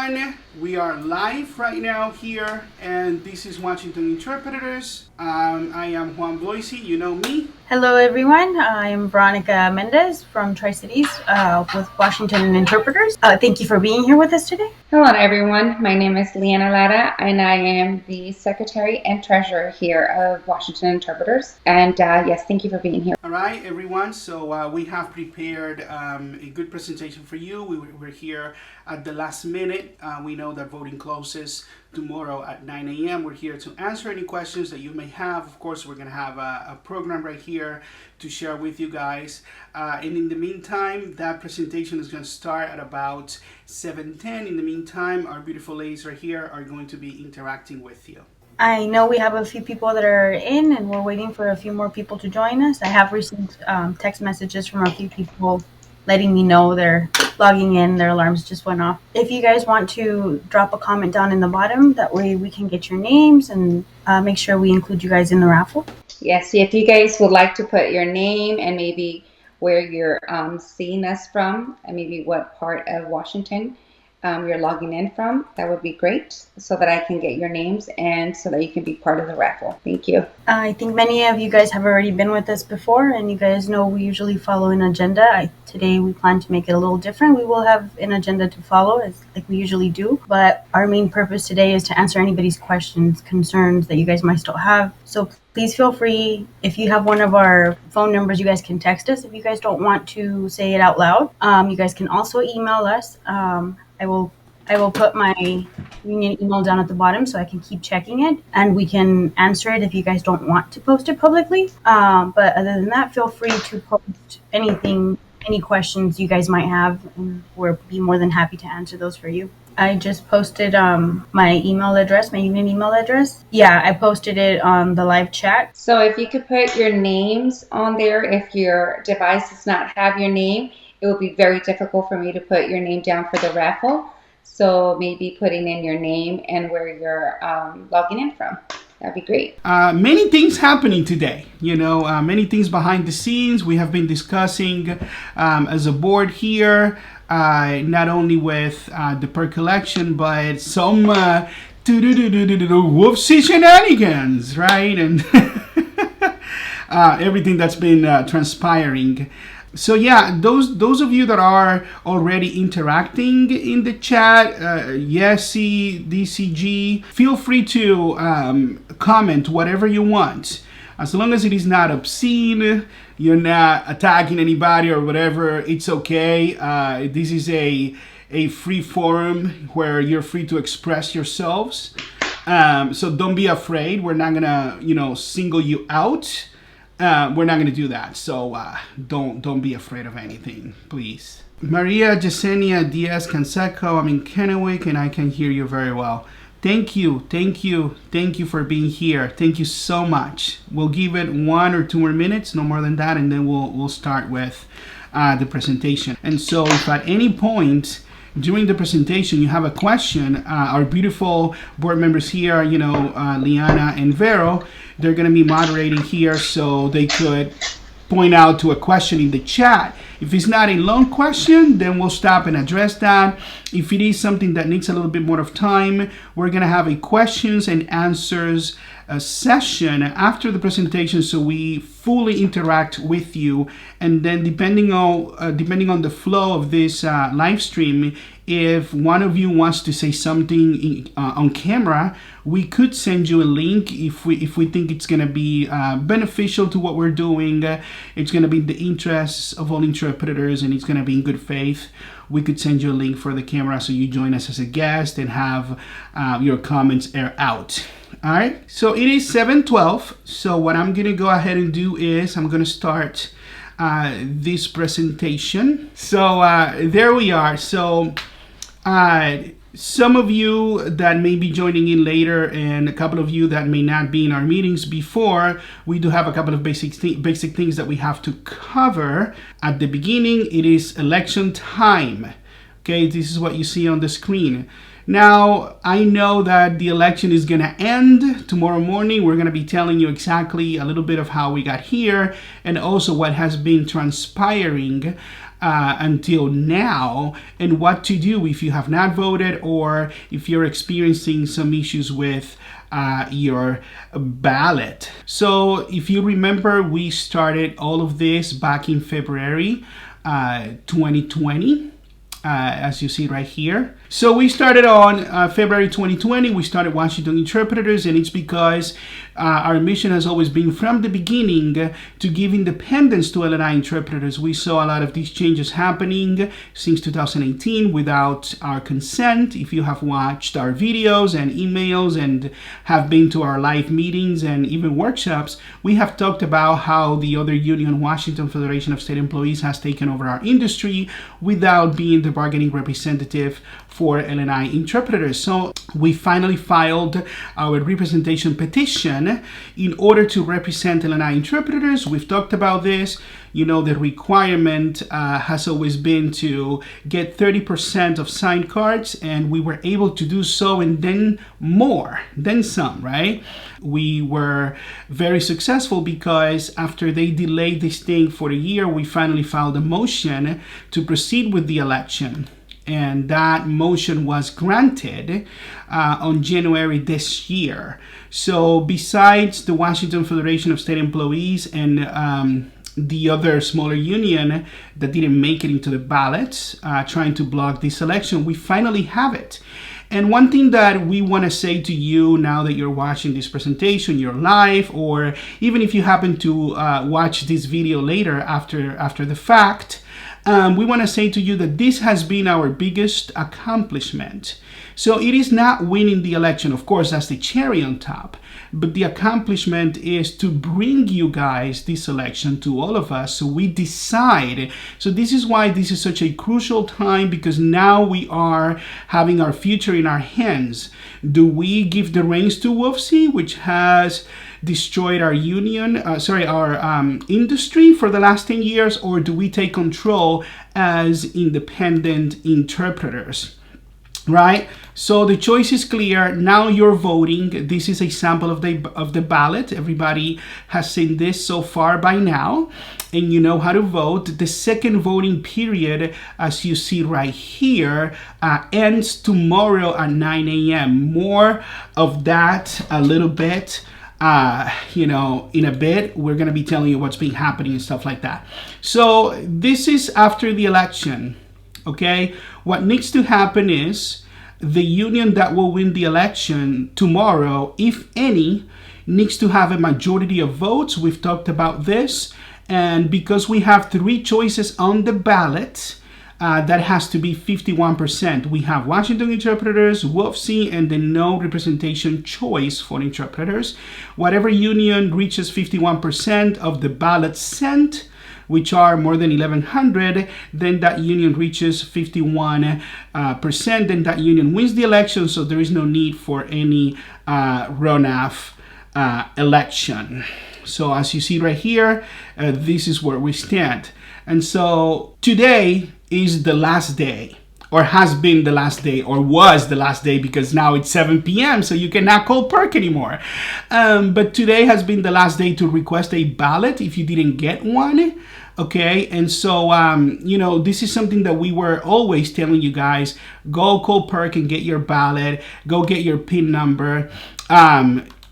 everyone. We are live right now here, and this is Washington Interpreters. I am Juan Bloise, you know me. Hello, everyone. I'm Veronica Mendez from Tri-Cities with Washington Interpreters. Thank you for being here with us today. Hello, everyone. My name is Leanna Lara, and I am the Secretary and Treasurer here of Washington Interpreters. And yes, thank you for being here. All right, everyone. So we have prepared a good presentation for you. We're here at the last minute. We know that voting closes tomorrow at 9 a.m. We're here to answer any questions that you may have. Of course, we're going to have a program right here to share with you guys. And in the meantime, that presentation is going to start at about 7:10. In the meantime, our beautiful ladies right here are going to be interacting with you. I know we have a few people that are in, and we're waiting for a few more people to join us. I have received text messages from a few people letting me know they're logging in, their alarms just went off. If you guys want to drop a comment down in the bottom, that way we can get your names and make sure we include you guys in the raffle. Yes, if you guys would like to put your name and maybe where you're seeing us from, and maybe what part of Washington you're logging in from, that would be great, so that I can get your names and so that you can be part of the raffle. Thank you. I think many of you guys have already been with us before, and you guys know we usually follow an agenda. Today we plan to make it a little different. We will have an agenda to follow, like we usually do, but our main purpose today is to answer anybody's questions, concerns that you guys might still have. So please feel free. If you have one of our phone numbers, you guys can text us. If you guys don't want to say it out loud, you guys can also email us. I will put my union email down at the bottom so I can keep checking it, and we can answer it if you guys don't want to post it publicly. But other than that, feel free to post anything, any questions you guys might have, and we'll be more than happy to answer those for you. I just posted my email address, my union email address. Yeah, I posted it on the live chat. So if you could put your names on there, if your device does not have your name, it will be very difficult for me to put your name down for the raffle. So maybe putting in your name and where you're logging in from. That'd be great. Many things happening today, many things behind the scenes. We have been discussing as a board here, not only with the per collection, but some whoopsie shenanigans, right? And everything that's been transpiring. So yeah, those of you that are already interacting in the chat, Yessie, DCG, feel free to comment whatever you want. As long as it is not obscene, you're not attacking anybody or whatever, it's okay. This is a free forum where you're free to express yourselves. So don't be afraid. We're not gonna, single you out. We're not going to do that, so don't be afraid of anything, please. Maria Yesenia Diaz Canseco, I'm in Kennewick, and I can hear you very well. Thank you for being here. Thank you so much. We'll give it 1 or 2 more minutes, no more than that, and then we'll start with the presentation. And so if at any point during the presentation you have a question, our beautiful board members here, Liana and Vero, they're going to be moderating here so they could point out to a question in the chat. If it's not a long question, then we'll stop and address that. If it is something that needs a little bit more of time, we're going to have a questions and answers session after the presentation, so we fully interact with you. And then depending on the flow of this live stream, if one of you wants to say something on camera, we could send you a link if we think it's going to be beneficial to what we're doing. It's going to be in the interests of all interpreters, and it's going to be in good faith. We could send you a link for the camera so you join us as a guest and have your comments air out. All right, so it is 7:12. So what I'm going to go ahead and do is I'm going to start this presentation. So there we are. So some of you that may be joining in later, and a couple of you that may not be in our meetings before, we do have a couple of basic things that we have to cover. At the beginning, it is election time. Okay, this is what you see on the screen. Now, I know that the election is going to end tomorrow morning. We're going to be telling you exactly a little bit of how we got here and also what has been transpiring until now, and what to do if you have not voted or if you're experiencing some issues with your ballot. So if you remember, we started all of this back in February 2020. As you see right here. So we started on February 2020, we started Washington Interpreters, and it's because our mission has always been from the beginning to give independence to LNI interpreters. We saw a lot of these changes happening since 2018 without our consent. If you have watched our videos and emails and have been to our live meetings and even workshops, we have talked about how the other union, Washington Federation of State Employees, has taken over our industry without being the bargaining representative for LNI interpreters. So we finally filed our representation petition in order to represent LNI interpreters. We've talked about this. You know, the requirement has always been to get 30% of signed cards, and we were able to do so, and then more, then some, right? We were very successful because after they delayed this thing for a year, we finally filed a motion to proceed with the election. And that motion was granted on January this year. So besides the Washington Federation of State Employees and the other smaller union that didn't make it into the ballots, trying to block this election, we finally have it. And one thing that we want to say to you now that you're watching this presentation, you're live, or even if you happen to watch this video later after the fact, we want to say to you that this has been our biggest accomplishment. So it is not winning the election. Of course, that's the cherry on top. But the accomplishment is to bring you guys this election to all of us so we decide. So this is why this is such a crucial time, because now we are having our future in our hands. Do we give the reins to WFC, which has destroyed our union, our industry for the last 10 years, or do we take control as independent interpreters? Right? So the choice is clear. Now you're voting. This is a sample of the ballot. Everybody has seen this so far by now, and you know how to vote. The second voting period, as you see right here, ends tomorrow at 9 a.m. More of that a little bit. In a bit, we're going to be telling you what's been happening and stuff like that. So this is after the election. Okay, what needs to happen is the union that will win the election tomorrow, if any, needs to have a majority of votes. We've talked about this, and because we have 3 choices on the ballot, that has to be 51%. We have Washington interpreters, WFC, and the no representation choice for interpreters. Whatever union reaches 51% of the ballots sent, which are more than 1,100, then that union reaches 51%, then that union wins the election, so there is no need for any runoff election. So as you see right here, this is where we stand. And so today is the last day, or has been the last day, or was the last day, because now it's 7 p.m. so you cannot call Perk anymore. But today has been the last day to request a ballot if you didn't get one. Okay, and so, this is something that we were always telling you guys. Go call Perk and get your ballot. Go get your PIN number.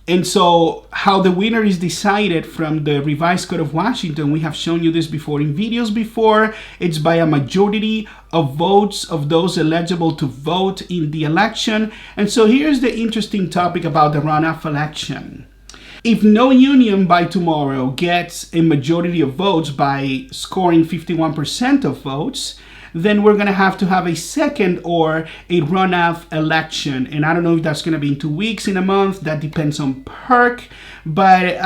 And so how the winner is decided from the revised Code of Washington, we have shown you this before in videos before. It's by a majority of votes of those eligible to vote in the election. And so here's the interesting topic about the runoff election. If no union by tomorrow gets a majority of votes by scoring 51% of votes, then we're going to have a second or a runoff election. And I don't know if that's going to be in 2 weeks, in a month. That depends on Perk. But,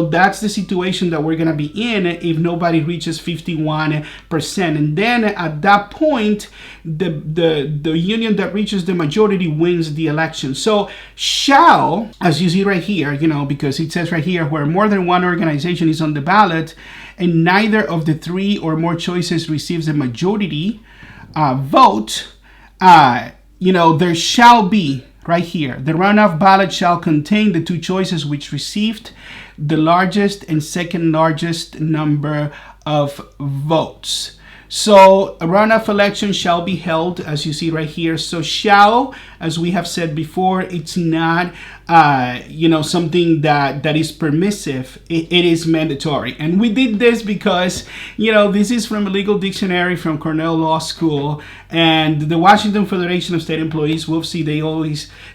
that's the situation that we're going to be in if nobody reaches 51%. And then at that point, the union that reaches the majority wins the election. So shall, as you see right here, because it says right here, where more than one organization is on the ballot, and neither of the 3 or more choices receives a majority vote, there shall be, right here, the runoff ballot shall contain the 2 choices which received the largest and second largest number of votes. So a runoff election shall be held, as you see right here. So shall, as we have said before, it's not something that is permissive. It is mandatory. And we did this because, this is from a legal dictionary from Cornell Law School, and the Washington Federation of State Employees, WFSE,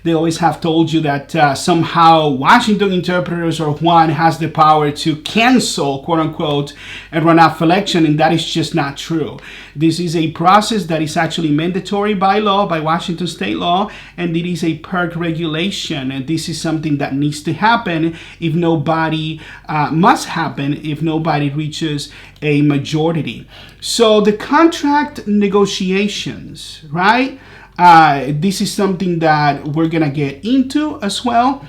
they always have told you that somehow Washington interpreters or Juan has the power to cancel, quote unquote, a runoff election, and that is just not true. This is a process that is actually mandatory by law, by Washington state law, and it is a PERC regulation, and this is something that needs to happen if nobody must happen if nobody reaches a majority. So the contract negotiations, right? This is something that we're gonna get into as well,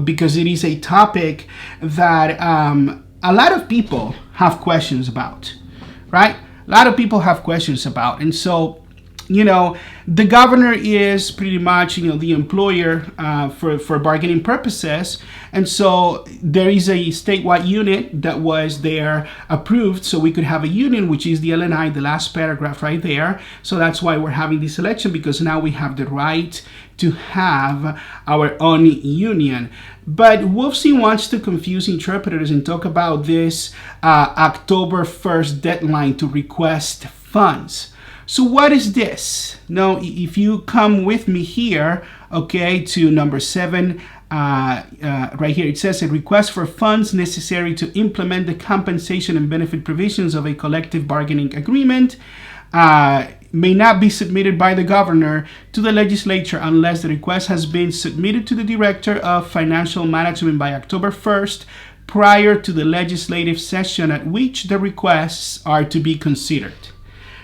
because it is a topic that a lot of people have questions about, right? A lot of people have questions about, and so the governor is pretty much, the employer for bargaining purposes. And so there is a statewide unit that was there approved. So we could have a union, which is the LNI, the last paragraph right there. So that's why we're having this election, because now we have the right to have our own union. But WFSE wants to confuse interpreters and talk about this October 1st deadline to request funds. So what is this? Now, if you come with me here, okay, to number 7, right here, it says a request for funds necessary to implement the compensation and benefit provisions of a collective bargaining agreement may not be submitted by the governor to the legislature unless the request has been submitted to the Director of Financial Management by October 1st, prior to the legislative session at which the requests are to be considered.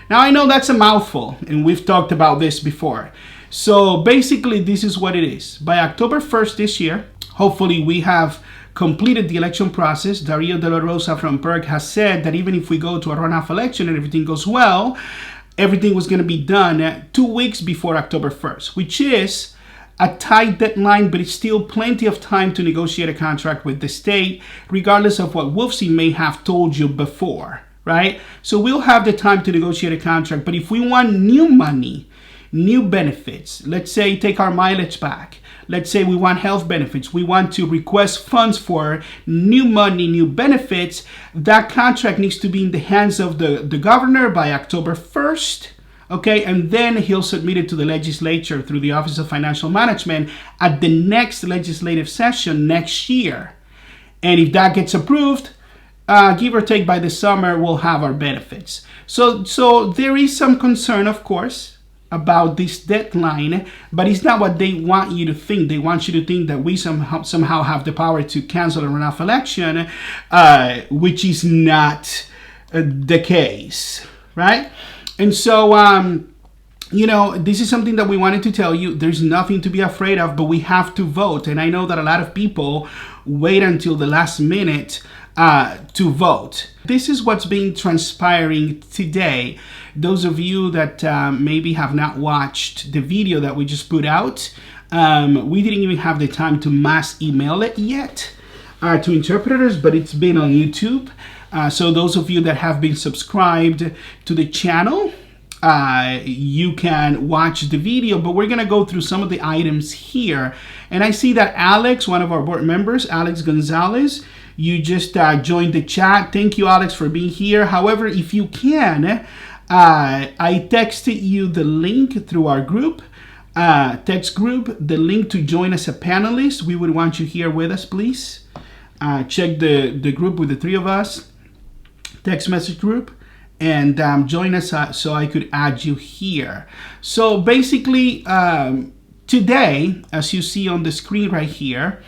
Now, I know that's a mouthful, and we've talked about this before. So basically, this is what it is. By October 1st this year, hopefully we have completed the election process. Dario De La Rosa from PERC has said that even if we go to a runoff election and everything goes well, everything was going to be done 2 weeks before October 1st, which is a tight deadline, but it's still plenty of time to negotiate a contract with the state, regardless of what WFSE may have told you before. Right? So we'll have the time to negotiate a contract. But if we want new money, new benefits, let's say take our mileage back. Let's say we want health benefits. We want to request funds for new money, new benefits. That contract needs to be in the hands of the governor by October 1st. Okay, and then he'll submit it to the legislature through the Office of Financial Management at the next legislative session next year. And if that gets approved, give or take by the summer, we'll have our benefits. So there is some concern, of course, about this deadline, but it's not what they want you to think. They want you to think that we somehow have the power to cancel a runoff election, which is not the case, right? And so, this is something that we wanted to tell you. There's nothing to be afraid of, but we have to vote. And I know that a lot of people wait until the last minute to vote. This is what's been transpiring today. Those of you that maybe have not watched the video that we just put out, we didn't even have the time to mass email it yet to interpreters, but it's been on YouTube. So those of you that have been subscribed to the channel, you can watch the video, but we're going to go through some of the items here. And I see that Alex, one of our board members, Alex Gonzalez, you just joined the chat. Thank you, Alex, for being here. However, if you can, I texted you the link through our group, text group, the link to join as a panelist. We would want you here with us, please. Check the group with the 3 of us, text message group, and join us so I could add you here. So basically, today, as you see on the screen right here,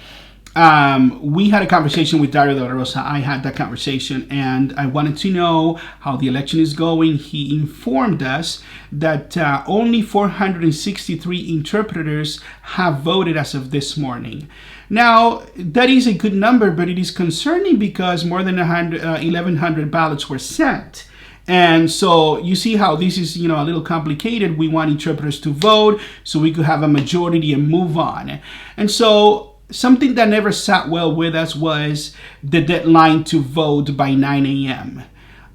we had a conversation with Dario De La Rosa. I had that conversation, and I wanted to know how the election is going. He informed us that only 463 interpreters have voted as of this morning. Now, that is a good number, but it is concerning because more than 1,100 ballots were sent. And so you see how this is, a little complicated. We want interpreters to vote so we could have a majority and move on. And so something that never sat well with us was the deadline to vote by 9 a.m.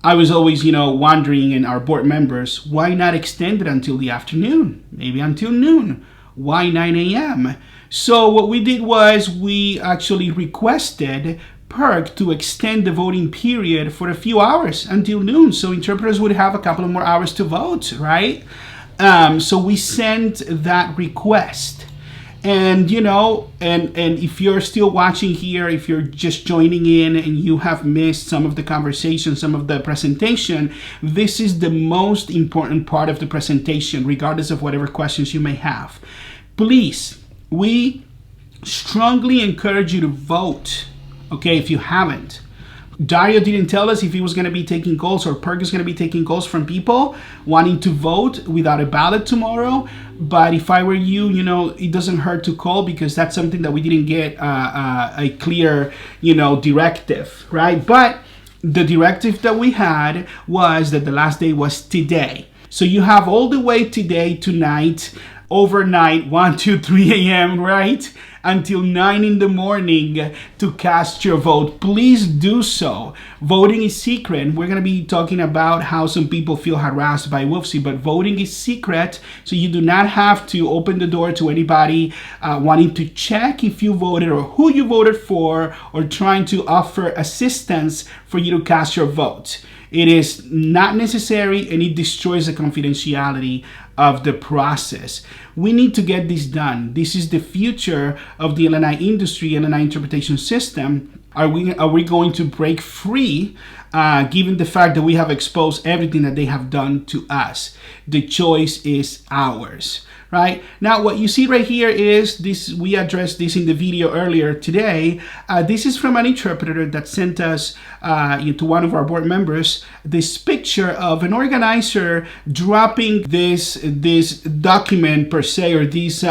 I was always, wondering, and our board members, why not extend it until the afternoon? Maybe until noon. Why 9 a.m.? So what we did was we actually requested PERC to extend the voting period for a few hours until noon, so interpreters would have a couple of more hours to vote, right? So we sent that request. And, and if you're still watching here, if you're just joining in and you have missed some of the conversation, some of the presentation, this is the most important part of the presentation, regardless of whatever questions you may have. Please, we strongly encourage you to vote, okay, if you haven't. Dario didn't tell us if he was going to be taking calls, or PERC is going to be taking calls from people wanting to vote without a ballot tomorrow. But if I were you, it doesn't hurt to call, because that's something that we didn't get a clear, directive, right? But the directive that we had was that the last day was today. So you have all the way today, tonight, overnight, 1, 2, 3 a.m., right? Until 9 in the morning to cast your vote. Please do so. Voting is secret. We're going to be talking about how some people feel harassed by WFC, but voting is secret, so you do not have to open the door to anybody wanting to check if you voted or who you voted for, or trying to offer assistance for you to cast your vote. It is not necessary, and it destroys the confidentiality of the process. We need to get this done. This is the future of the LNI industry, LNI interpretation system. Are we going to break free, given the fact that we have exposed everything that they have done to us? The choice is ours. Right? Now, what you see right here is this. We addressed this in the video earlier today. This is from an interpreter that sent us to one of our board members this picture of an organizer dropping this document per se, or this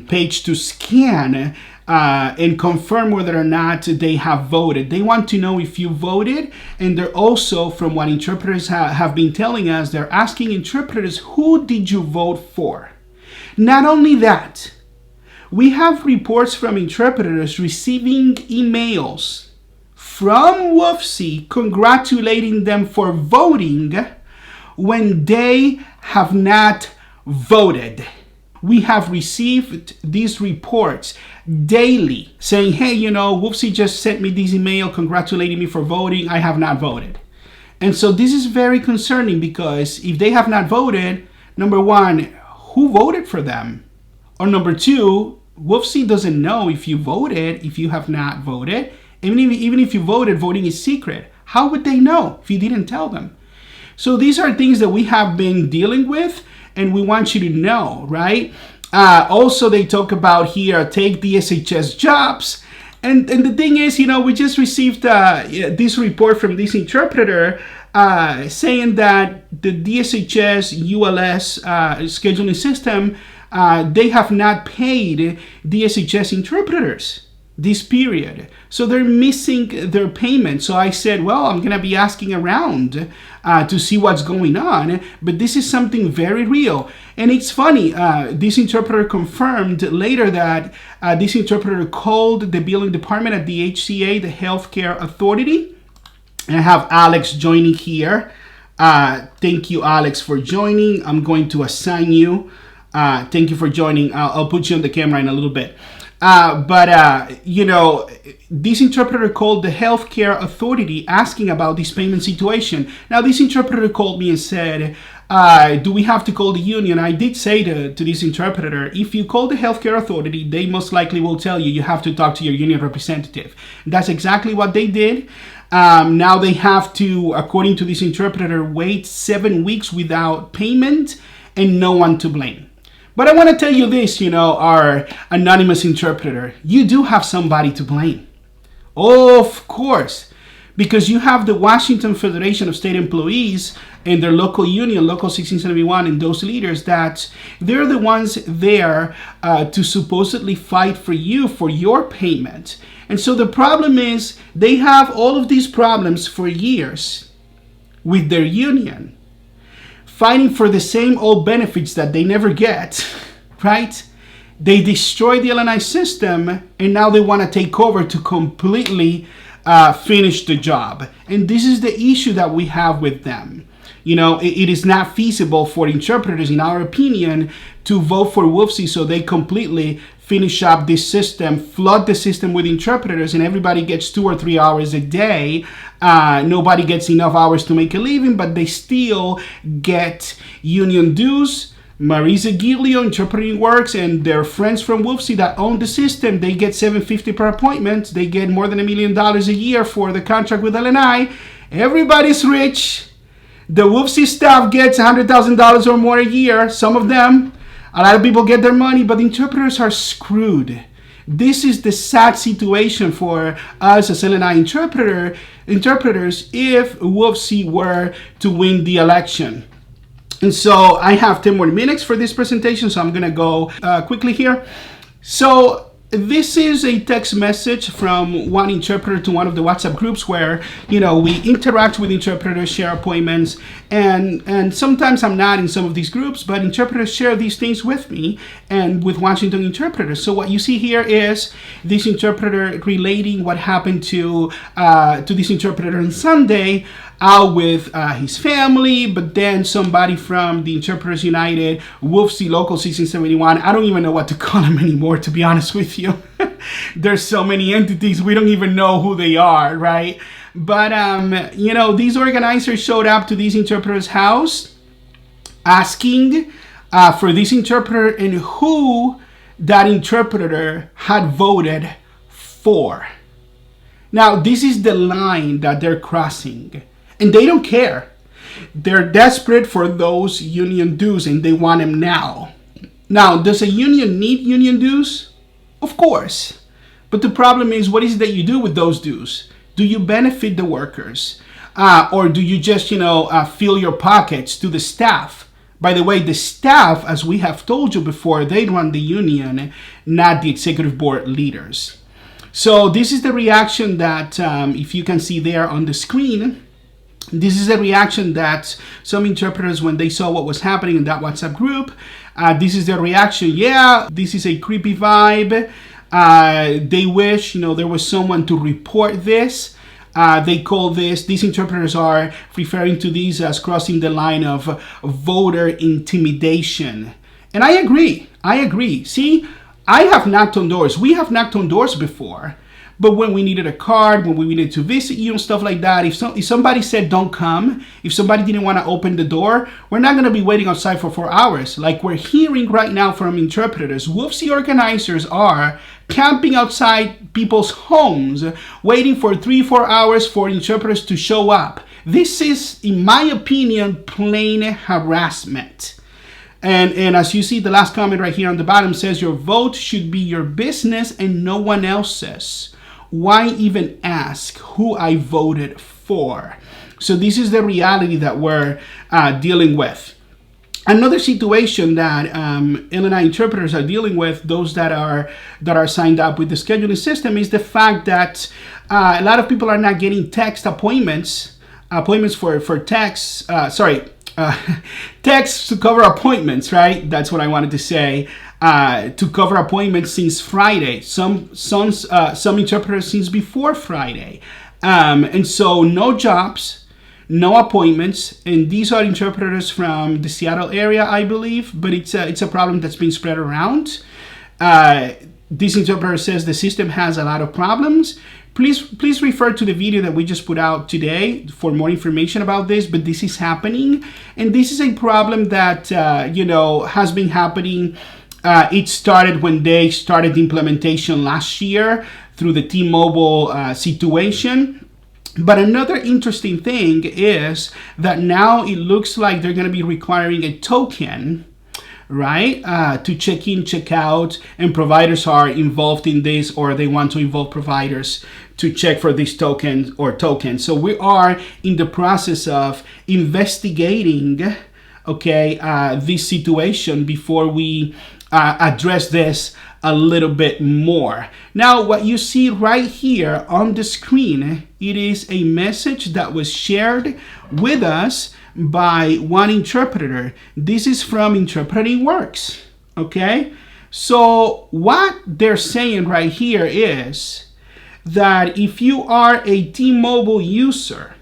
page to scan and confirm whether or not they have voted. They want to know if you voted, and they're also, from what interpreters have been telling us, they're asking interpreters, who did you vote for? Not only that, we have reports from interpreters receiving emails from WFC congratulating them for voting when they have not voted. We have received these reports daily saying, hey, WFC just sent me this email congratulating me for voting. I have not voted. And so this is very concerning, because if they have not voted, number one, who voted for them? Or number two, WFC doesn't know if you voted, if you have not voted. Even if you voted, voting is secret. How would they know if you didn't tell them? So these are things that we have been dealing with, and we want you to know, right? Also, they talk about here, take DSHS jobs. And the thing is, we just received this report from this interpreter saying that the DSHS ULS scheduling system, they have not paid DSHS interpreters this period. So they're missing their payment. So I said, well, I'm going to be asking around to see what's going on. But this is something very real. And it's funny, this interpreter confirmed later that this interpreter called the billing department at the HCA, the Healthcare Authority. And I have Alex joining here. Thank you, Alex, for joining. I'm going to assign you. Thank you for joining. I'll put you on the camera in a little bit. This interpreter called the Healthcare Authority asking about this payment situation. Now, this interpreter called me and said, do we have to call the union? I did say to this interpreter, if you call the Healthcare Authority, they most likely will tell you have to talk to your union representative. That's exactly what they did. Now they have to, according to this interpreter, wait 7 weeks without payment and no one to blame. But I want to tell you this, our anonymous interpreter, you do have somebody to blame. Of course, because you have the Washington Federation of State Employees and their local union, Local 1671, and those leaders that they're the ones there to supposedly fight for you for your payment. And so the problem is they have all of these problems for years with their union, fighting for the same old benefits that they never get, right? They destroy the LNI system, and now they want to take over to completely finish the job. And this is the issue that we have with them. It is not feasible for interpreters, in our opinion, to vote for WFC so they completely finish up this system, flood the system with interpreters, and everybody gets 2 or 3 hours a day. Nobody gets enough hours to make a living, but they still get union dues. Marisa Giglio, Interpreting Works, and their friends from WFC that own the system, they get $750 per appointment. They get more than $1 million a year for the contract with LNI. Everybody's rich. The WFC staff gets $100,000 or more a year. Some of them. A lot of people get their money, but the interpreters are screwed. This is the sad situation for us as LNI interpreters if WFC were to win the election. And so I have 10 more minutes for this presentation, so I'm going to go quickly here. So this is a text message from one interpreter to one of the WhatsApp groups where, we interact with interpreters, share appointments, and sometimes I'm not in some of these groups, but interpreters share these things with me and with Washington interpreters. So what you see here is this interpreter relating what happened to this interpreter on Sunday out with his family, but then somebody from the Interpreters United, WFC Local 1671, I don't even know what to call them anymore, to be honest with you. There's so many entities, we don't even know who they are, right? But, these organizers showed up to this interpreter's house asking for this interpreter and who that interpreter had voted for. Now, this is the line that they're crossing. And they don't care. They're desperate for those union dues and they want them now. Now, does a union need union dues? Of course. But the problem is, what is it that you do with those dues? Do you benefit the workers? Or do you just, fill your pockets to the staff? By the way, the staff, as we have told you before, they run the union, not the executive board leaders. So this is the reaction that, if you can see there on the screen, this is a reaction that some interpreters, when they saw what was happening in that WhatsApp group, this is their reaction. Yeah, this is a creepy vibe. They wish, there was someone to report this. They call these interpreters are referring to these as crossing the line of voter intimidation. And I agree. See, I have knocked on doors. We have knocked on doors before. But when we needed a card, when we needed to visit you and stuff like that, if somebody said don't come, if somebody didn't want to open the door, we're not going to be waiting outside for 4 hours. Like we're hearing right now from interpreters. WFC organizers are camping outside people's homes, waiting for 3-4 hours for interpreters to show up. This is, in my opinion, plain harassment. And as you see, the last comment right here on the bottom says, your vote should be your business and no one else's. Why even ask who I voted for? So this is the reality that we're dealing with. Another situation that LNI interpreters are dealing with, those that are signed up with the scheduling system, is the fact that a lot of people are not getting text appointments for text. Text to cover appointments, right? That's what I wanted to say. To cover appointments since Friday. Some interpreters since before Friday. And so no jobs, no appointments, and these are interpreters from the Seattle area, I believe, but it's a problem that's been spread around. This interpreter says the system has a lot of problems. Please refer to the video that we just put out today for more information about this, but this is happening, and this is a problem that has been happening. It started when they started the implementation last year through the T-Mobile situation. But another interesting thing is that now it looks like they're going to be requiring a token, right, to check in, check out, and providers are involved in this, or they want to involve providers to check for these tokens. So we are in the process of investigating, this situation before we address this a little bit more. Now, what you see right here on the screen, it is a message that was shared with us by one interpreter. This is from Interpreting Works, okay? So what they're saying right here is that if you are a T-Mobile user,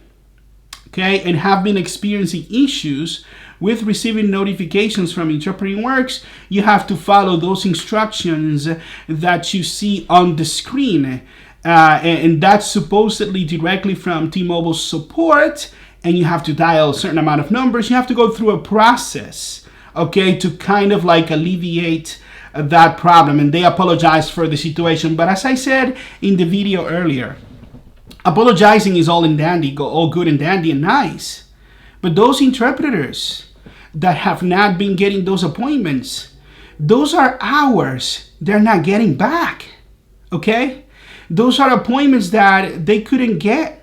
okay, and have been experiencing issues with receiving notifications from Interpreting Works, you have to follow those instructions that you see on the screen. And that's supposedly directly from T-Mobile support, and you have to dial a certain amount of numbers. You have to go through a process, okay, to kind of like alleviate that problem. And they apologize for the situation. But as I said in the video earlier, apologizing is all in dandy, all good and dandy and nice. But those interpreters that have not been getting those appointments, those are hours they're not getting back, okay? Those are appointments that they couldn't get.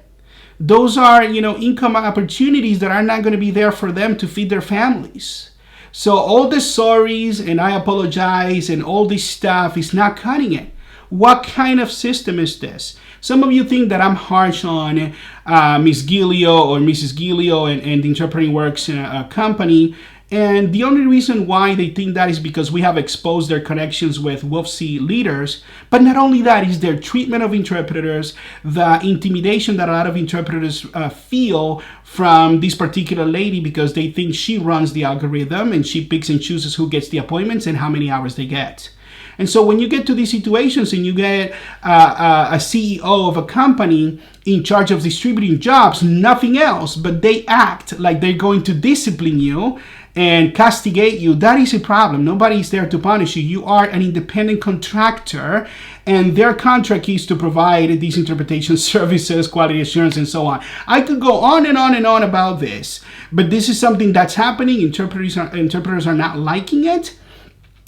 Those are, income opportunities that are not going to be there for them to feed their families. So all the sorries and I apologize and all this stuff is not cutting it. What kind of system is this? Some of you think that I'm harsh on Ms. Gilio or Mrs. Gilio and the Interpreting Works company. And the only reason why they think that is because we have exposed their connections with WFC leaders. But not only that, is their treatment of interpreters, the intimidation that a lot of interpreters feel from this particular lady because they think she runs the algorithm and she picks and chooses who gets the appointments and how many hours they get. And so when you get to these situations and you get a CEO of a company in charge of distributing jobs, nothing else, but they act like they're going to discipline you and castigate you, that is a problem. Nobody is there to punish you. You are an independent contractor, and their contract is to provide these interpretation services, quality assurance, and so on. I could go on and on and on about this, but this is something that's happening. Interpreters are not liking it.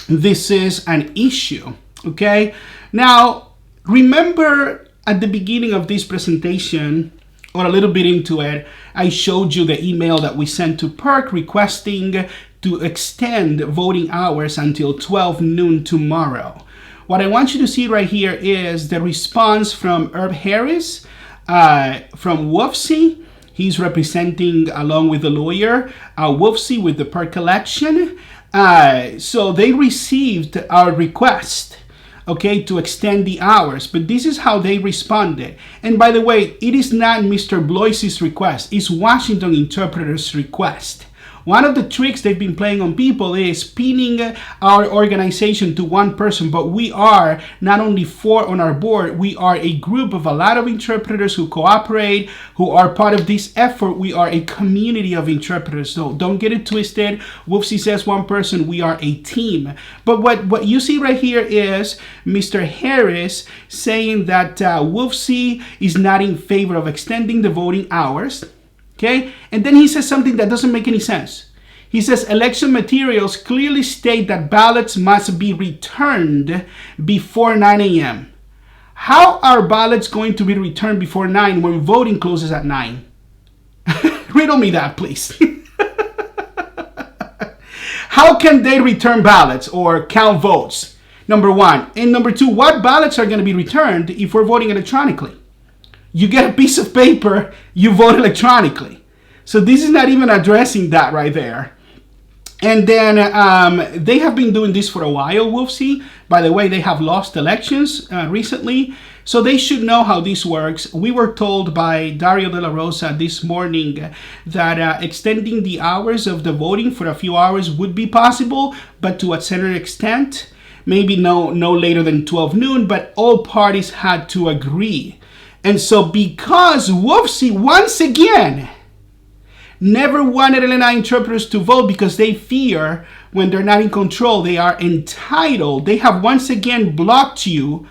This is an issue, okay? Now, remember at the beginning of this presentation, or a little bit into it, I showed you the email that we sent to PERC requesting to extend voting hours until 12 noon tomorrow. What I want you to see right here is the response from Herb Harris from WFC. He's representing, along with the lawyer, WFC with the PERC election. So they received our request, okay, to extend the hours, but this is how they responded. And by the way, it is not Mr. Bloise's request, it's Washington Interpreters' request. One of the tricks they've been playing on people is pinning our organization to one person, but we are not only 4 on our board, we are a group of a lot of interpreters who cooperate, who are part of this effort. We are a community of interpreters, so don't get it twisted. WFC says one person, we are a team. But what you see right here is Mr. Harris saying that WFC is not in favor of extending the voting hours. Okay, and then he says something that doesn't make any sense. He says election materials clearly state that ballots must be returned before 9 a.m. How are ballots going to be returned before 9 when voting closes at 9? Riddle me that, please. How can they return ballots or count votes? Number one. And number two, what ballots are going to be returned if we're voting electronically? You get a piece of paper, you vote electronically. So this is not even addressing that right there. And then they have been doing this for a while, WFC. By the way, they have lost elections recently. So they should know how this works. We were told by Dario De La Rosa this morning that extending the hours of the voting for a few hours would be possible, but to a certain extent, maybe no later than 12 noon, but all parties had to agree. And so because WFC, once again, never wanted LNI interpreters to vote because they fear when they're not in control, they are entitled. They have once again blocked you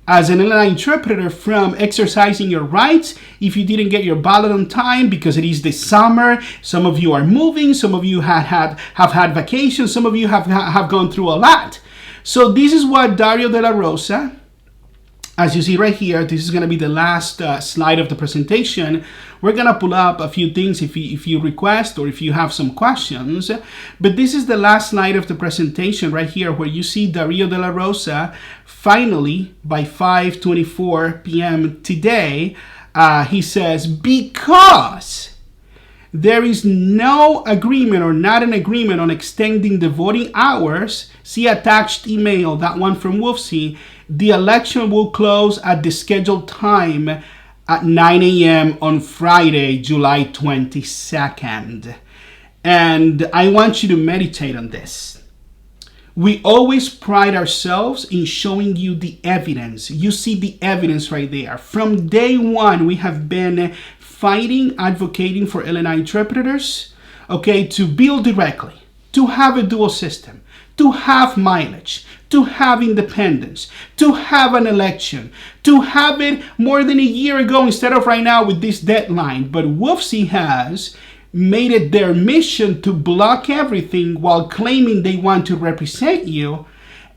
as an LNI interpreter from exercising your rights if you didn't get your ballot on time because it is the summer. Some of you are moving. Some of you have had vacations. Some of you have gone through a lot. So this is what Dario De La Rosa, as you see right here, this is going to be the last slide of the presentation. We're going to pull up a few things if you request or if you have some questions. But this is the last slide of the presentation right here where you see Dario De La Rosa finally by 5:24 p.m. today. He says, because there is no agreement or not an agreement on extending the voting hours, see attached email, that one from WFC, The election will close at the scheduled time at 9 a.m. on Friday, July 22nd. And I want you to meditate on this. We always pride ourselves in showing you the evidence. You see the evidence right there. From day one, we have been fighting, advocating for L&I interpreters, okay, to bill directly, to have a dual system, to have mileage, to have independence, to have an election, to have it more than a year ago instead of right now with this deadline. But WOFC has made it their mission to block everything while claiming they want to represent you,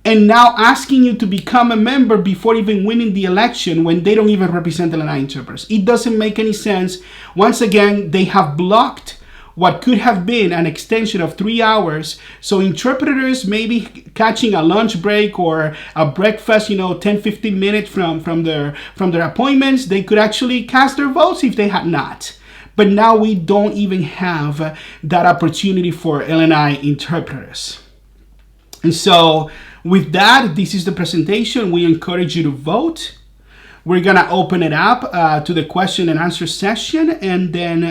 and now asking you to become a member before even winning the election when they don't even represent the L&I interpreters. It doesn't make any sense. Once again, they have blocked what could have been an extension of 3 hours. So interpreters maybe catching a lunch break or a breakfast, 10, 15 minutes from their appointments, they could actually cast their votes if they had not. But now we don't even have that opportunity for L&I interpreters. And so with that, this is the presentation. We encourage you to vote. We're going to open it up to the question and answer session. And then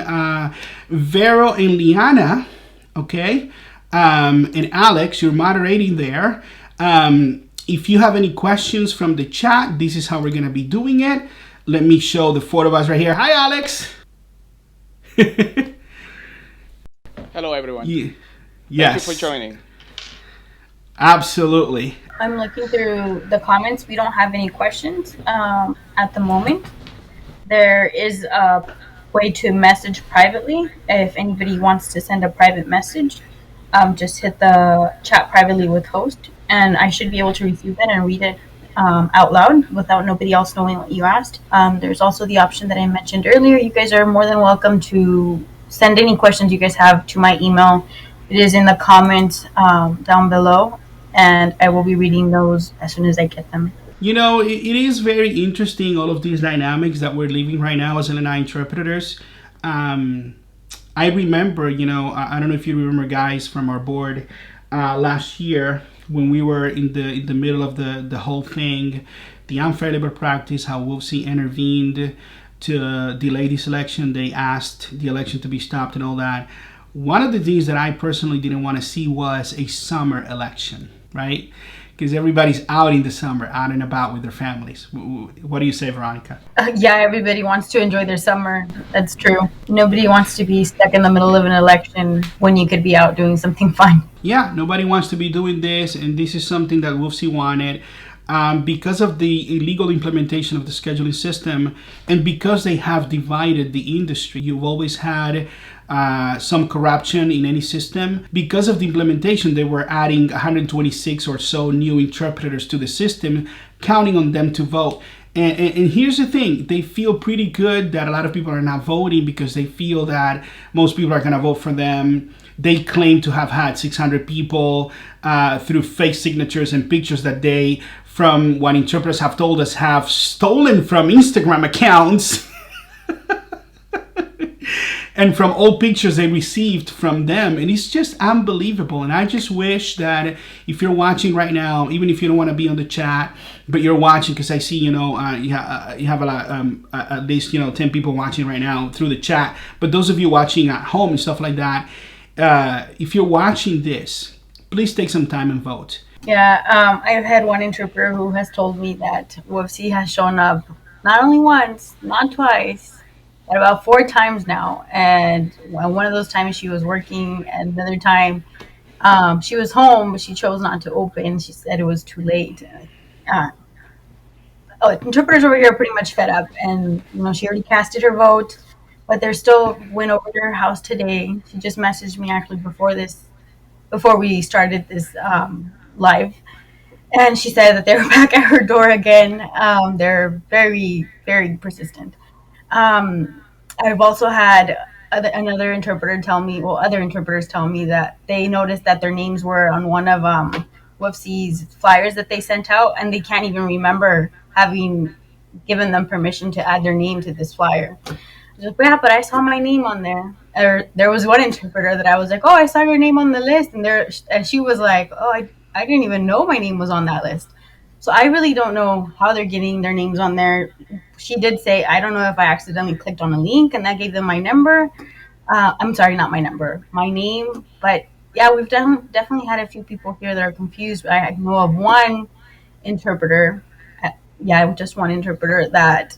Vero and Liana, okay, and Alex, you're moderating there. If you have any questions from the chat, this is how we're going to be doing it. Let me show the 4 of us right here. Hi, Alex. Hello, everyone. Yes. Thank you for joining. Absolutely. I'm looking through the comments. We don't have any questions at the moment. There is a way to message privately. If anybody wants to send a private message, just hit the chat privately with host, and I should be able to receive that and read it out loud without nobody else knowing what you asked. There's also the option that I mentioned earlier. You guys are more than welcome to send any questions you guys have to my email. It is in the comments down below, and I will be reading those as soon as I get them. It is very interesting, all of these dynamics that we're living right now as L&I interpreters. I remember, I don't know if you remember, guys, from our board last year when we were in the middle of the whole thing, the unfair labor practice, how WOFC intervened to delay this election. They asked the election to be stopped and all that. One of the things that I personally didn't want to see was a summer election, right? Because everybody's out in the summer, out and about with their families. What do you say, Veronica? Yeah, everybody wants to enjoy their summer. That's true. Nobody wants to be stuck in the middle of an election when you could be out doing something fun. Yeah, nobody wants to be doing this, and this is something that WOFC wanted. Because of the illegal implementation of the scheduling system, and because they have divided the industry, you've always had some corruption in any system. Because of the implementation, they were adding 126 or so new interpreters to the system, counting on them to vote. And here's the thing, they feel pretty good that a lot of people are not voting because they feel that most people are going to vote for them. They claim to have had 600 people through fake signatures and pictures that they, from what interpreters have told us, have stolen from Instagram accounts and from old pictures they received from them. And it's just unbelievable. And I just wish that if you're watching right now, even if you don't want to be on the chat, but you're watching, because I see, you have a lot, at least, 10 people watching right now through the chat. But those of you watching at home and stuff like that, if you're watching this, please take some time and vote. Yeah, I've had one interpreter who has told me that WOFC has shown up not only once, not twice, but about 4 times now. And one of those times she was working, and another time she was home, but she chose not to open. She said it was too late. Interpreters over here are pretty much fed up, and she already casted her vote, but they still went over to her house today. She just messaged me actually before we started this live, and she said that they were back at her door again. They're very, very persistent. I've also had other interpreters tell me that they noticed that their names were on one of WOFC's flyers that they sent out, and they can't even remember having given them permission to add their name to this flyer. I was like, yeah, but I saw my name on there. There was one interpreter that I was like, oh, I saw your name on the list, and she was like, oh, I didn't even know my name was on that list. So I really don't know how they're getting their names on there. She did say, I don't know if I accidentally clicked on a link and that gave them my number. I'm sorry, not my number, my name. But yeah, we've definitely had a few people here that are confused. I know of one interpreter, yeah, just one interpreter that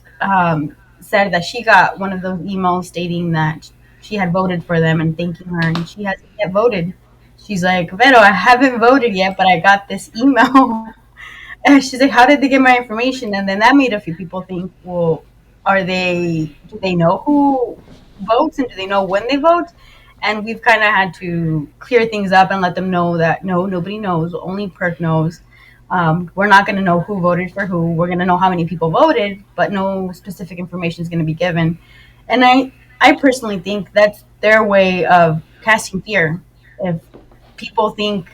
said that she got one of those emails stating that she had voted for them and thanking her, and she hasn't yet voted. She's like, Vero, I haven't voted yet, but I got this email. And she's like, how did they get my information? And then that made a few people think, well, do they know who votes and do they know when they vote? And we've kind of had to clear things up and let them know that no, nobody knows. Only PERC knows. We're not going to know who voted for who. We're going to know how many people voted, but no specific information is going to be given. And I personally think that's their way of casting fear. If people think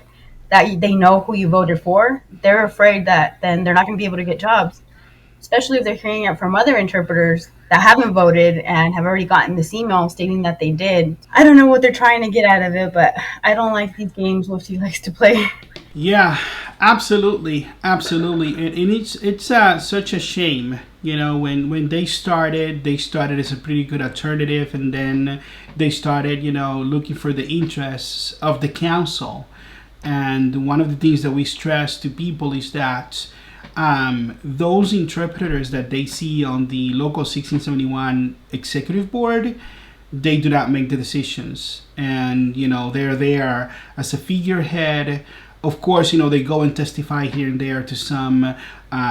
that they know who you voted for, they're afraid that then they're not going to be able to get jobs, especially if they're hearing it from other interpreters that haven't voted and have already gotten this email stating that they did. I don't know what they're trying to get out of it, but I don't like these games Wolfie likes to play. Yeah, absolutely. And it's such a shame. You know, when they started as a pretty good alternative, and then they started, looking for the interests of the council. And one of the things that we stress to people is that those interpreters that they see on the local 1671 executive board, they do not make the decisions. And, they're there as a figurehead. Of course, they go and testify here and there to some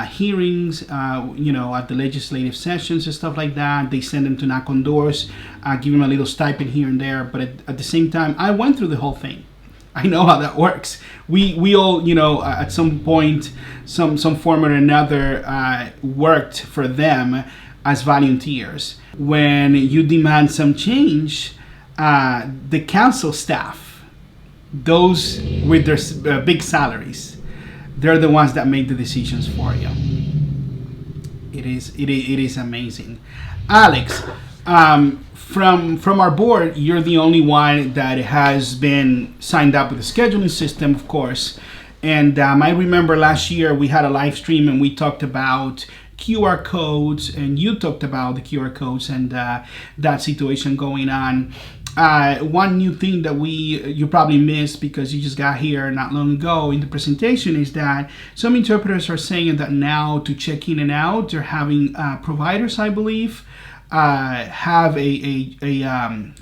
hearings, at the legislative sessions and stuff like that. They send them to knock on doors, give them a little stipend here and there. But at the same time, I went through the whole thing. I know how that works. We all, at some point, some form or another, worked for them as volunteers. When you demand some change, the council staff, those with their big salaries, they're the ones that make the decisions for you. It is amazing. Alex, from our board, you're the only one that has been signed up with the scheduling system, of course. And I remember last year we had a live stream and we talked about QR codes, and you talked about the QR codes and that situation going on. One new thing that you probably missed because you just got here not long ago in the presentation is that some interpreters are saying that now to check in and out, they're having providers, I believe, have a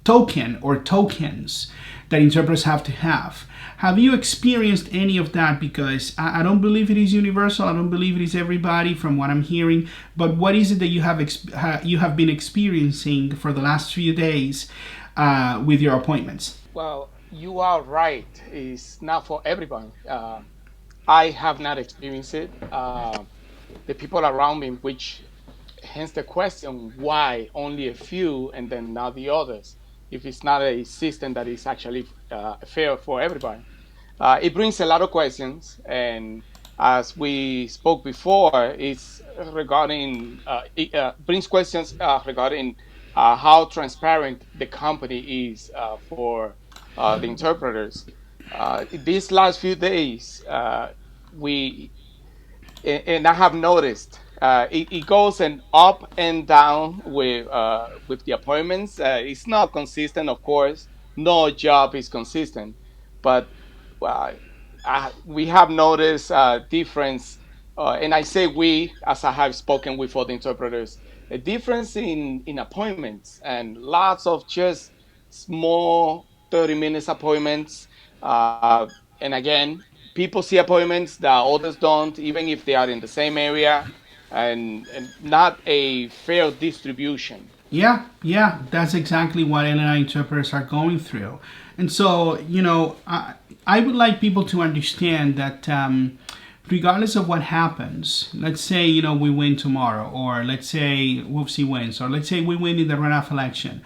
token or tokens that interpreters have to have. Have you experienced any of that? Because I don't believe it is universal. I don't believe it is everybody from what I'm hearing. But what is it that you have been experiencing for the last few days with your appointments? Well, you are right. It's not for everyone. I have not experienced it. The people around me, which hence the question, why only a few and then not the others, if it's not a system that is actually fair for everybody. It brings a lot of questions, and as we spoke before, it's regarding brings questions regarding how transparent the company is for the interpreters. These last few days, and I have noticed it goes up and down with the appointments. It's not consistent, of course. No job is consistent, but we have noticed a difference, and I say we, as I have spoken with other interpreters, a difference in appointments, and lots of just small 30 minutes appointments. And again, people see appointments that others don't, even if they are in the same area, and not a fair distribution. Yeah, that's exactly what LNI interpreters are going through. And so, I would like people to understand that regardless of what happens, let's say, we win tomorrow, or let's say Wolfie wins, or let's say we win in the runoff election.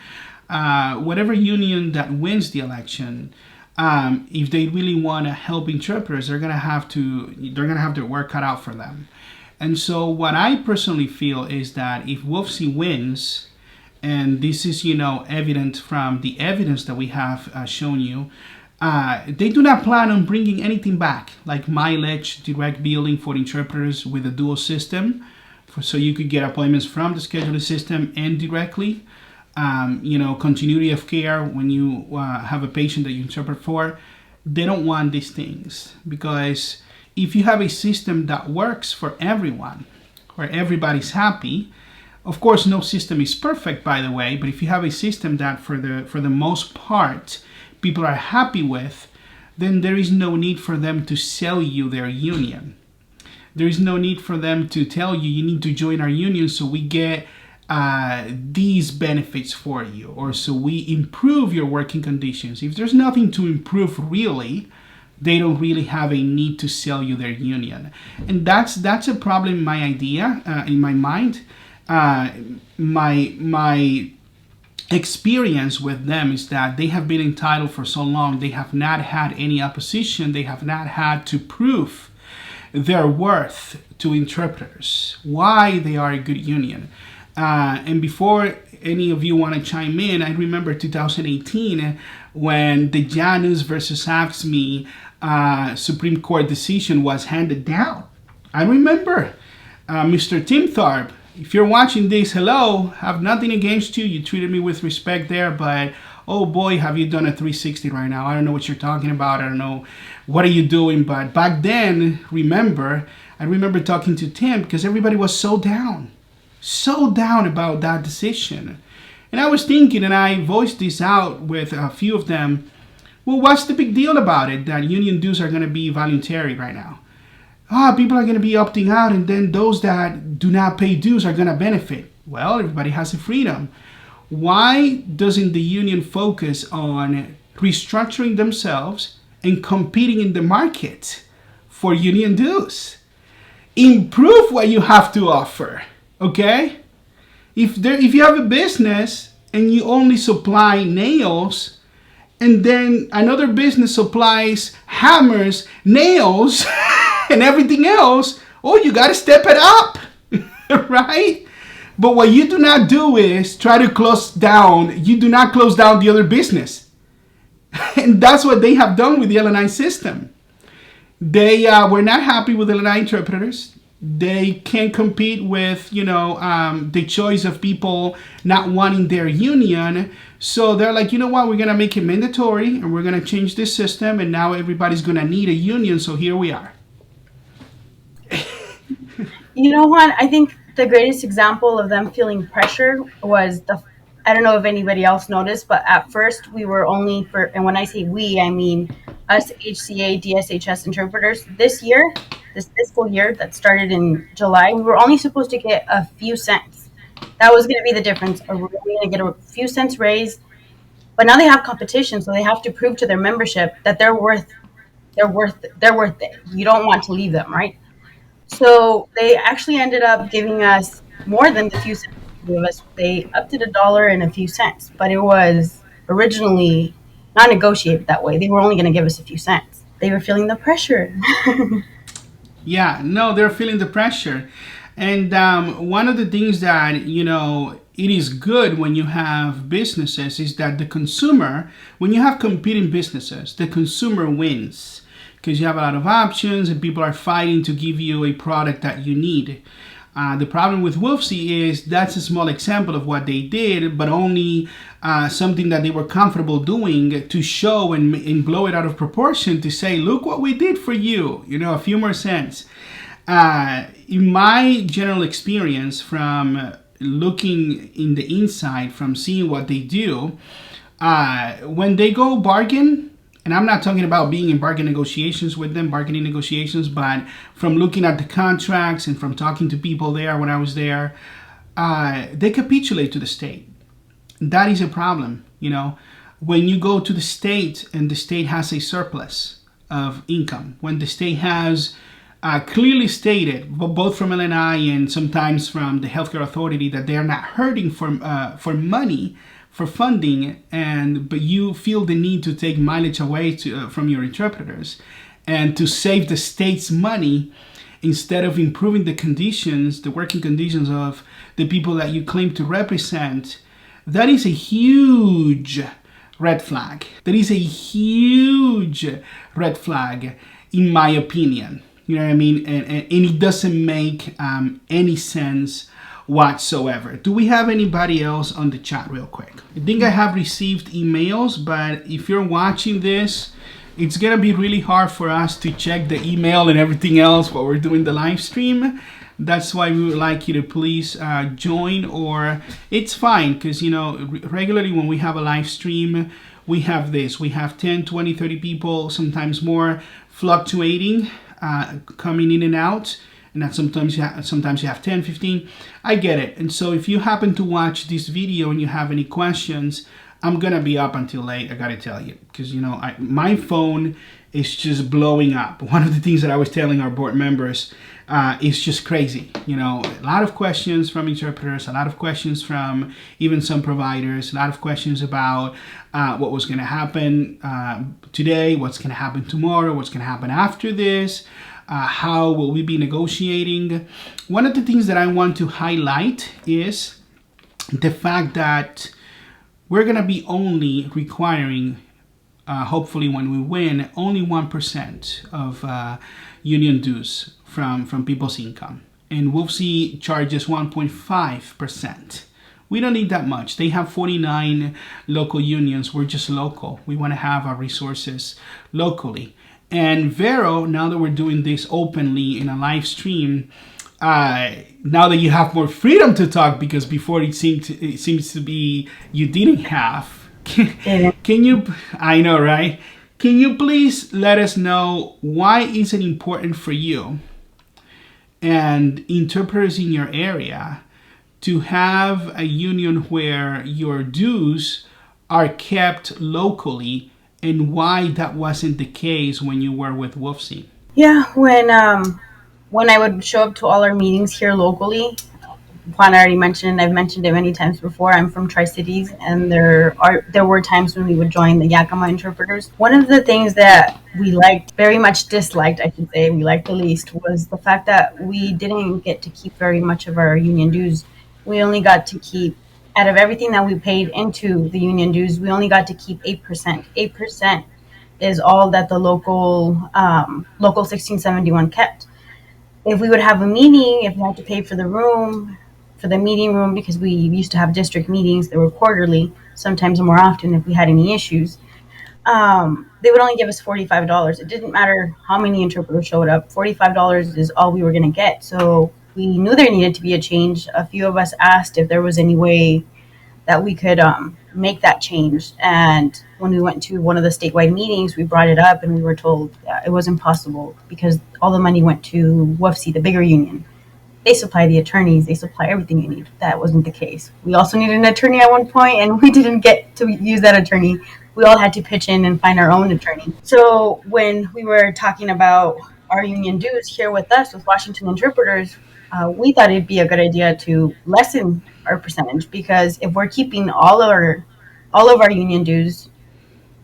Whatever union that wins the election, if they really want to help interpreters, they're gonna have their work cut out for them. And so what I personally feel is that if Wolfie wins, and this is, evident from the evidence that we have shown you, They do not plan on bringing anything back, like mileage, direct billing for interpreters with a dual system, so you could get appointments from the scheduling system and directly. Continuity of care when you have a patient that you interpret for. They don't want these things, because if you have a system that works for everyone, where everybody's happy, of course no system is perfect, by the way, but if you have a system that for the most part people are happy with, then there is no need for them to sell you their union. There is no need for them to tell you need to join our union so we get these benefits for you, or so we improve your working conditions. If there's nothing to improve really, they don't really have a need to sell you their union. And that's a problem in my idea, in my mind. My experience with them is that they have been entitled for so long, they have not had any opposition, they have not had to prove their worth to interpreters, why they are a good union. And before any of you want to chime in, I remember 2018 when the Janus versus AFSCME Supreme Court decision was handed down. I remember Mr. Tim Tharp. If you're watching this, hello, have nothing against you. You treated me with respect there, but oh boy, have you done a 360 right now. I don't know what you're talking about. I don't know what are you doing. But back then, I remember talking to Tim because everybody was so down about that decision. And I was thinking, and I voiced this out with a few of them, well, what's the big deal about it that union dues are going to be voluntary right now? People are going to be opting out, and then those that do not pay dues are going to benefit. Well, everybody has the freedom. Why doesn't the union focus on restructuring themselves and competing in the market for union dues? Improve what you have to offer, okay? If you have a business and you only supply nails, and then another business supplies hammers, nails, and everything else, you got to step it up, right? But what you do not do is try to close down. You do not close down the other business. And that's what they have done with the LNI system. They were not happy with LNI interpreters. They can't compete with, the choice of people not wanting their union. So they're like, you know what, we're going to make it mandatory and we're going to change this system. And now everybody's going to need a union. So here we are. Juan, I think the greatest example of them feeling pressure was I don't know if anybody else noticed, but at first we were only and when I say we, I mean us HCA, DSHS interpreters. This fiscal year that started in July, we were only supposed to get a few cents. That was going to be the difference. We're going to get a few cents raised, but now they have competition, so they have to prove to their membership that they're worth it. You don't want to leave them, right? So they actually ended up giving us more than the few cents they gave us. They upped it $1 and a few cents, but it was originally not negotiated that way. They were only going to give us a few cents. They were feeling the pressure. Yeah, no, they're feeling the pressure. And one of the things that, it is good when you have businesses is that the consumer, when you have competing businesses, the consumer wins. Because you have a lot of options and people are fighting to give you a product that you need. The problem with Wolfsy is that's a small example of what they did, but only something that they were comfortable doing to show and blow it out of proportion to say, look what we did for you, a few more cents. In my general experience from looking in the inside, from seeing what they do, when they go bargain, and I'm not talking about being in bargaining negotiations, but from looking at the contracts and from talking to people there when I was there, they capitulate to the state. That is a problem, When you go to the state and the state has a surplus of income, when the state has clearly stated, both from LNI and sometimes from the healthcare authority, that they are not hurting for money, for funding, but you feel the need to take mileage away from your interpreters and to save the state's money instead of improving the working conditions of the people that you claim to represent. That is a huge red flag. That is a huge red flag, in my opinion. You know what I mean? And it doesn't make any sense whatsoever. Do we have anybody else on the chat real quick? I think I have received emails, but if you're watching this, it's gonna be really hard for us to check the email and everything else while we're doing the live stream. That's why we would like you to please join, or it's fine, because regularly when we have a live stream, we have 10, 20, 30 people, sometimes more, fluctuating, coming in and out. And that sometimes you have 10, 15. I get it. And so if you happen to watch this video and you have any questions, I'm gonna be up until late, I gotta tell you, because my phone is just blowing up. One of the things that I was telling our board members is just crazy. A lot of questions from interpreters, a lot of questions from even some providers, a lot of questions about what was gonna happen today, what's gonna happen tomorrow, what's gonna happen after this. How will we be negotiating? One of the things that I want to highlight is the fact that we're going to be only requiring, hopefully when we win, only 1% of union dues from people's income. And WFC charges 1.5%. We don't need that much. They have 49 local unions. We're just local. We want to have our resources locally. And Vero, now that we're doing this openly in a live stream, now that you have more freedom to talk, because before it seems to be you didn't have. Can you? I know, right? Can you please let us know why is it important for you and interpreters in your area to have a union where your dues are kept locally? And why that wasn't the case when you were with WFC? Yeah, when I would show up to all our meetings here locally, Juan already mentioned, I've mentioned it many times before, I'm from Tri-Cities, and there were times when we would join the Yakima interpreters. One of the things that we very much disliked, I should say, we liked the least, was the fact that we didn't get to keep very much of our union dues. We only got to keep, out of everything that we paid into the union dues, we only got to keep 8%. 8% is all that the local 1671 kept. If we would have a meeting, if we had to pay for the room, for the meeting room, because we used to have district meetings that were quarterly, sometimes more often if we had any issues, they would only give us $45. It didn't matter how many interpreters showed up. $45 is all we were going to get. So we knew there needed to be a change. A few of us asked if there was any way that we could make that change. And when we went to one of the statewide meetings, we brought it up and we were told it was impossible because all the money went to WFC, the bigger union. They supply the attorneys, they supply everything you need. That wasn't the case. We also needed an attorney at one point, and we didn't get to use that attorney. We all had to pitch in and find our own attorney. So when we were talking about our union dues here with us, with Washington interpreters, we thought it'd be a good idea to lessen our percentage, because if we're keeping all of our union dues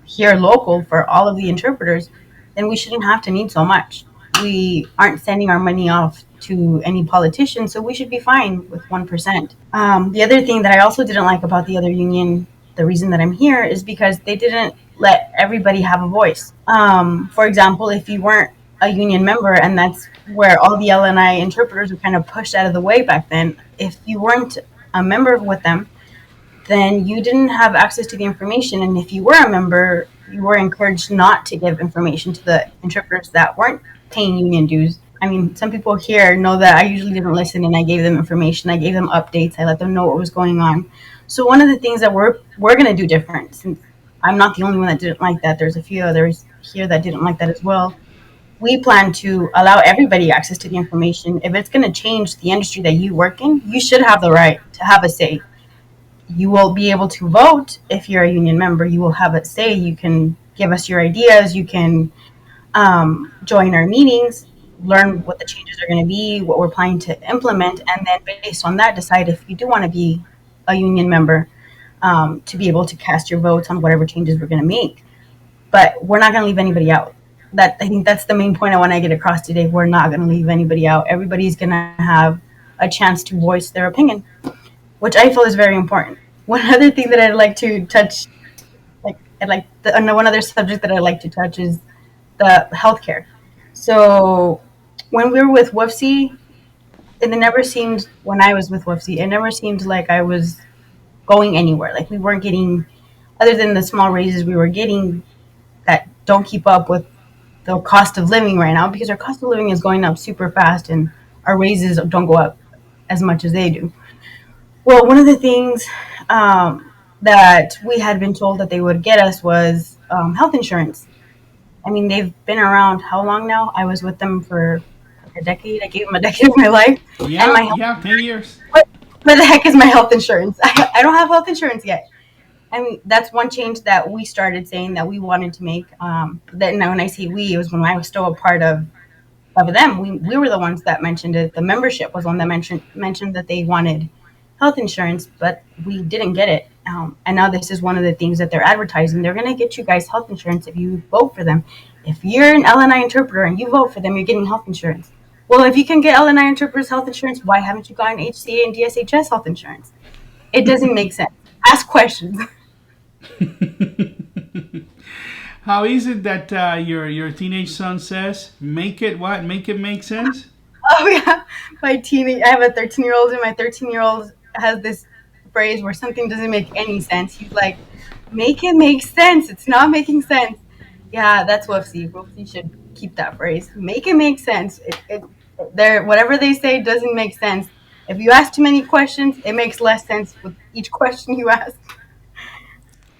here local for all of the interpreters, then we shouldn't have to need so much. We aren't sending our money off to any politician, so we should be fine with 1%. The other thing that I also didn't like about the other union, the reason that I'm here, is because they didn't let everybody have a voice. For example, if you weren't a union member, and that's where all the LNI interpreters were kind of pushed out of the way back then, if you weren't a member with them, then you didn't have access to the information. And if you were a member, you were encouraged not to give information to the interpreters that weren't paying union dues. I mean, some people here know that I usually didn't listen, and I gave them information. I gave them updates. I let them know what was going on. So one of the things that we're going to do different, since I'm not the only one that didn't like that, there's a few others here that didn't like that as well. We plan to allow everybody access to the information. If it's going to change the industry that you work in, you should have the right to have a say. You will be able to vote if you're a union member. You will have a say. You can give us your ideas. You can join our meetings, learn what the changes are going to be, what we're planning to implement, and then based on that, decide if you do want to be a union member, to be able to cast your votes on whatever changes we're going to make. But we're not going to leave anybody out. I think that's the main point I want to get across today. We're not going to leave anybody out. Everybody's going to have a chance to voice their opinion, which I feel is very important. One other thing that I'd like to touch one other subject that I like to touch is the healthcare. So when we were with WFC, when I was with WFC, it never seemed like I was going anywhere. Like we weren't getting, other than the small raises we were getting that don't keep up with the cost of living right now, because our cost of living is going up super fast and our raises don't go up as much as they do. Well, one of the things that we had been told that they would get us was health insurance. I mean, they've been around how long now? I was with them for a decade. I gave them a decade of my life. Yeah, and my 10 years. what the heck is my health insurance? I don't have health insurance yet. I mean, that's one change that we started saying that we wanted to make. That now, when I say we, it was when I was still a part of them. We were the ones that mentioned it. The membership was one that mentioned that they wanted health insurance, but we didn't get it. And now this is one of the things that they're advertising. They're going to get you guys health insurance if you vote for them. If you're an LNI interpreter and you vote for them, you're getting health insurance. Well, if you can get LNI interpreters health insurance, why haven't you gotten HCA and DSHS health insurance? It doesn't make sense. Ask questions. How is it that your teenage son says, make it what? Make it make sense? Oh, yeah. I have a 13-year-old, and my 13-year-old has this phrase where something doesn't make any sense. He's like, make it make sense. It's not making sense. Yeah, that's WFC. WFC should keep that phrase. Make it make sense. Whatever they say doesn't make sense. If you ask too many questions, it makes less sense with each question you ask.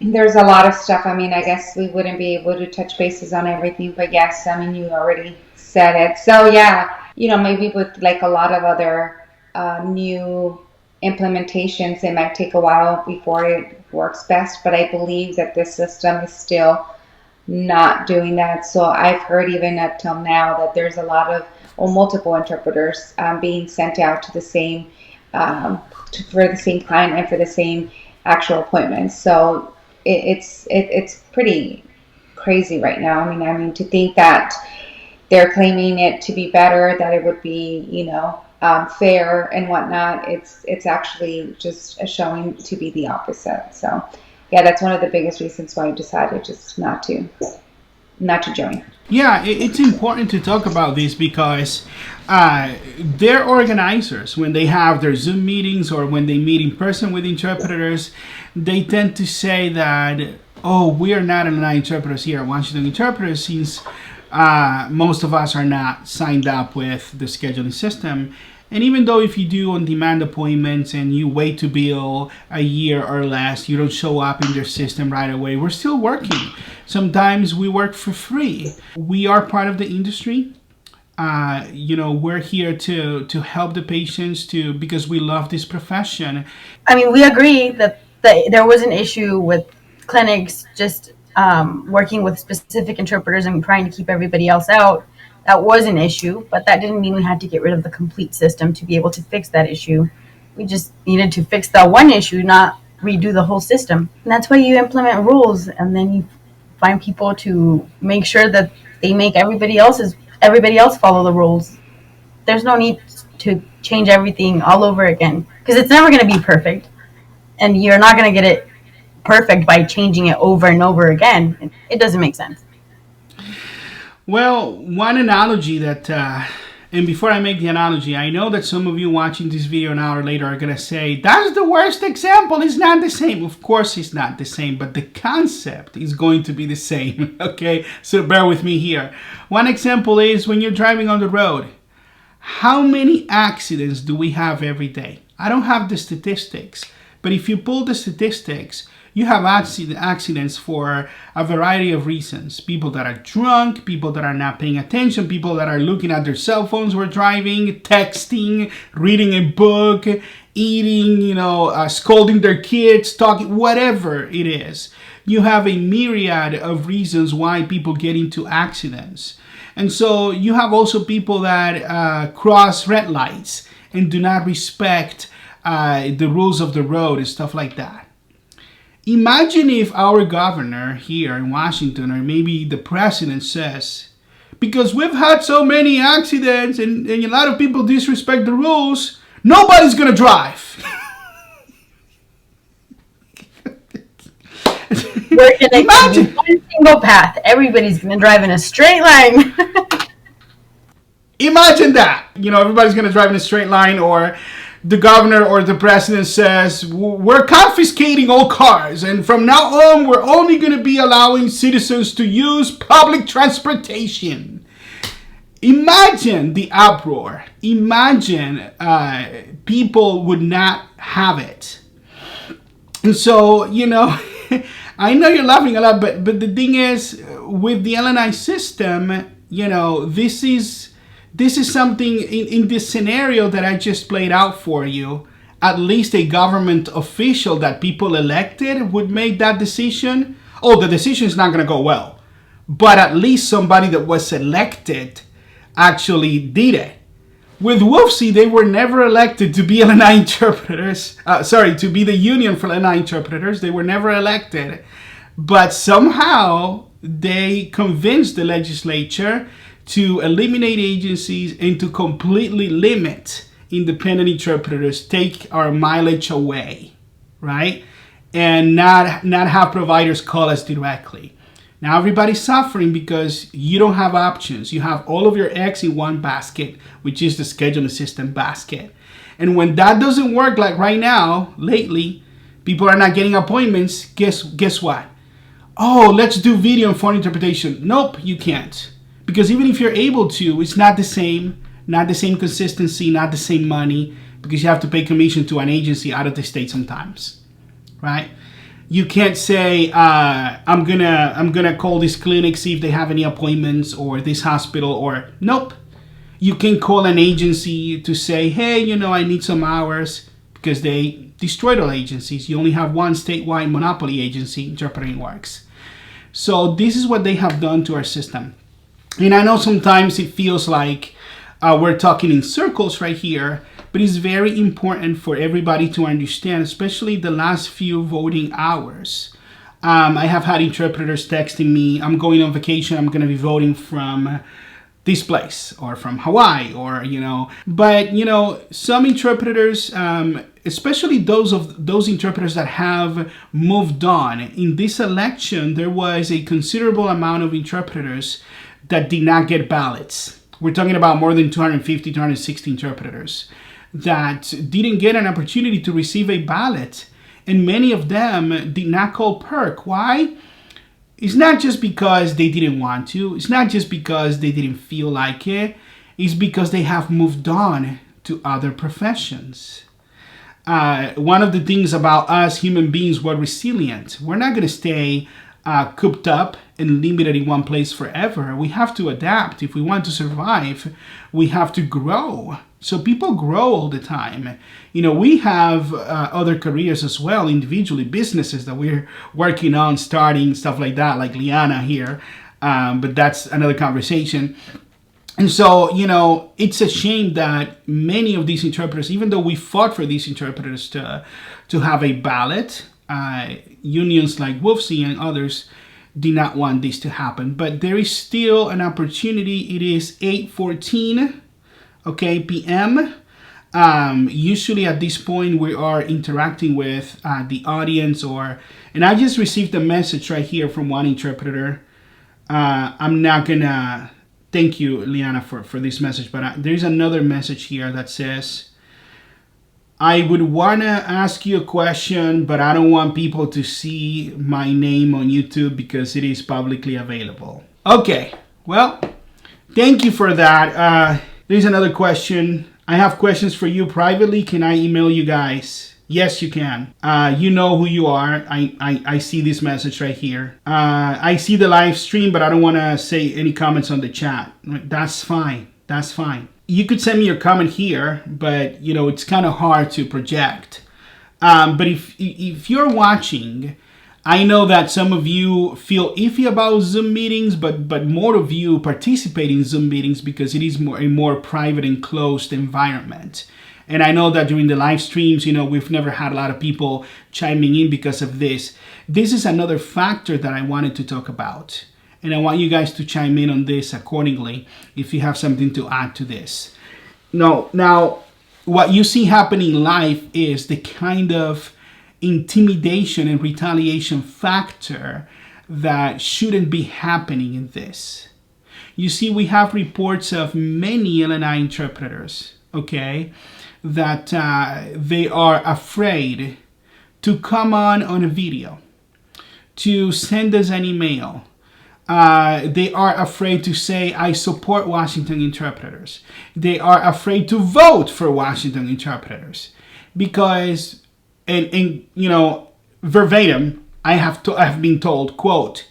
There's a lot of stuff. I mean, I guess we wouldn't be able to touch bases on everything, but yes, I mean, you already said it. So yeah, maybe with like a lot of other new implementations, it might take a while before it works best, but I believe that this system is still not doing that. So I've heard even up till now that there's a lot of multiple interpreters being sent out to the same for the same client and for the same actual appointments. So it's pretty crazy right now. I mean to think that they're claiming it to be better, that it would be fair and whatnot. It's actually just showing to be the opposite. So yeah, that's one of the biggest reasons why I decided just not to join. Yeah, it's important to talk about this because their organizers, when they have their Zoom meetings or when they meet in person with interpreters, they tend to say that, oh, we are not LNI interpreters here at Washington Interpreters, since most of us are not signed up with the scheduling system. And even though if you do on-demand appointments and you wait to bill a year or less, you don't show up in their system right away, we're still working. Sometimes we work for free. We are part of the industry. We're here to help the patients because we love this profession. I mean, we agree that there was an issue with clinics just working with specific interpreters and trying to keep everybody else out. That was an issue, but that didn't mean we had to get rid of the complete system to be able to fix that issue. We just needed to fix that one issue, not redo the whole system. And that's why you implement rules, and then you find people to make sure that they make everybody else follow the rules. There's no need to change everything all over again, because it's never going to be perfect, and you're not going to get it perfect by changing it over and over again. It doesn't make sense. Well, one analogy that, and before I make the analogy, I know that some of you watching this video an hour later are going to say, that's the worst example, it's not the same. Of course it's not the same, but the concept is going to be the same, okay? So bear with me here. One example is when you're driving on the road. How many accidents do we have every day? I don't have the statistics, but if you pull the statistics, you have accidents for a variety of reasons. People that are drunk, people that are not paying attention, people that are looking at their cell phones while driving, texting, reading a book, eating, scolding their kids, talking, whatever it is. You have a myriad of reasons why people get into accidents. And so you have also people that cross red lights and do not respect the rules of the road and stuff like that. Imagine if our governor here in Washington, or maybe the president, says, because we've had so many accidents and a lot of people disrespect the rules, nobody's going to drive. We're gonna Imagine. do one single path. Everybody's gonna drive in a straight line. Imagine that. Everybody's going to drive in a straight line, or the governor or the president says, we're confiscating all cars, and from now on, we're only going to be allowing citizens to use public transportation. Imagine the uproar. Imagine people would not have it. And so, I know you're laughing a lot, but the thing is, with the LNI system, this is something in this scenario that I just played out for you. At least a government official that people elected would make that decision. Oh, the decision is not going to go well. But at least somebody that was elected actually did it. With WFC, they were never elected to be LNI interpreters. To be the union for LNI interpreters. They were never elected. But somehow they convinced the legislature to eliminate agencies and to completely limit independent interpreters, take our mileage away, right? And not have providers call us directly. Now everybody's suffering because you don't have options. You have all of your eggs in one basket, which is the scheduling system basket. And when that doesn't work, like right now, lately, people are not getting appointments. Guess what? Oh, let's do video and phone interpretation. Nope, you can't. Because even if you're able to, it's not the same consistency, not the same money, because you have to pay commission to an agency out of the state sometimes, right? You can't say, I'm gonna call this clinic, see if they have any appointments, or this hospital, or nope. You can call an agency to say, hey, I need some hours, because they destroyed all agencies. You only have one statewide monopoly agency interpreting works. So this is what they have done to our system. And I know sometimes it feels like we're talking in circles right here, but it's very important for everybody to understand, especially the last few voting hours. I have had interpreters texting me, I'm going on vacation, I'm going to be voting from this place or from Hawaii, or, but, some interpreters, especially those interpreters that have moved on. In this election, there was a considerable amount of interpreters that did not get ballots. We're talking about more than 250, 260 interpreters that didn't get an opportunity to receive a ballot. And many of them did not call PERC. Why? It's not just because they didn't want to. It's not just because they didn't feel like it. It's because they have moved on to other professions. One of the things about us human beings, we're resilient. We're not going to stay cooped up and limited in one place forever. We have to adapt. If we want to survive, we have to grow. So people grow all the time. We have other careers as well, individually, businesses that we're working on, starting, stuff like that, like Liana here. But that's another conversation. And so, it's a shame that many of these interpreters, even though we fought for these interpreters to have a ballot, unions like WFC and others did not want this to happen. But there is still an opportunity. It is 8:14, PM. Usually at this point we are interacting with the audience, and I just received a message right here from one interpreter. I'm not gonna thank you, Liana, for this message, but there's another message here that says, I would want to ask you a question, but I don't want people to see my name on YouTube because it is publicly available. Okay, well, thank you for that. There's another question. I have questions for you privately. Can I email you guys? Yes, you can. You know who you are. I see this message right here. I see the live stream, but I don't want to say any comments on the chat. That's fine. That's fine. You could send me your comment here, but it's kind of hard to project. But if you're watching, I know that some of you feel iffy about Zoom meetings, but more of you participate in Zoom meetings because it is a more private and closed environment. And I know that during the live streams, we've never had a lot of people chiming in because of this. This is another factor that I wanted to talk about. And I want you guys to chime in on this accordingly if you have something to add to this. Now, what you see happening live is the kind of intimidation and retaliation factor that shouldn't be happening in this. You see, we have reports of many LNI interpreters, okay, that they are afraid to come on a video, to send us an email. They are afraid to say, I support Washington interpreters. They are afraid to vote for Washington interpreters because, and you know, verbatim, I have been told, quote,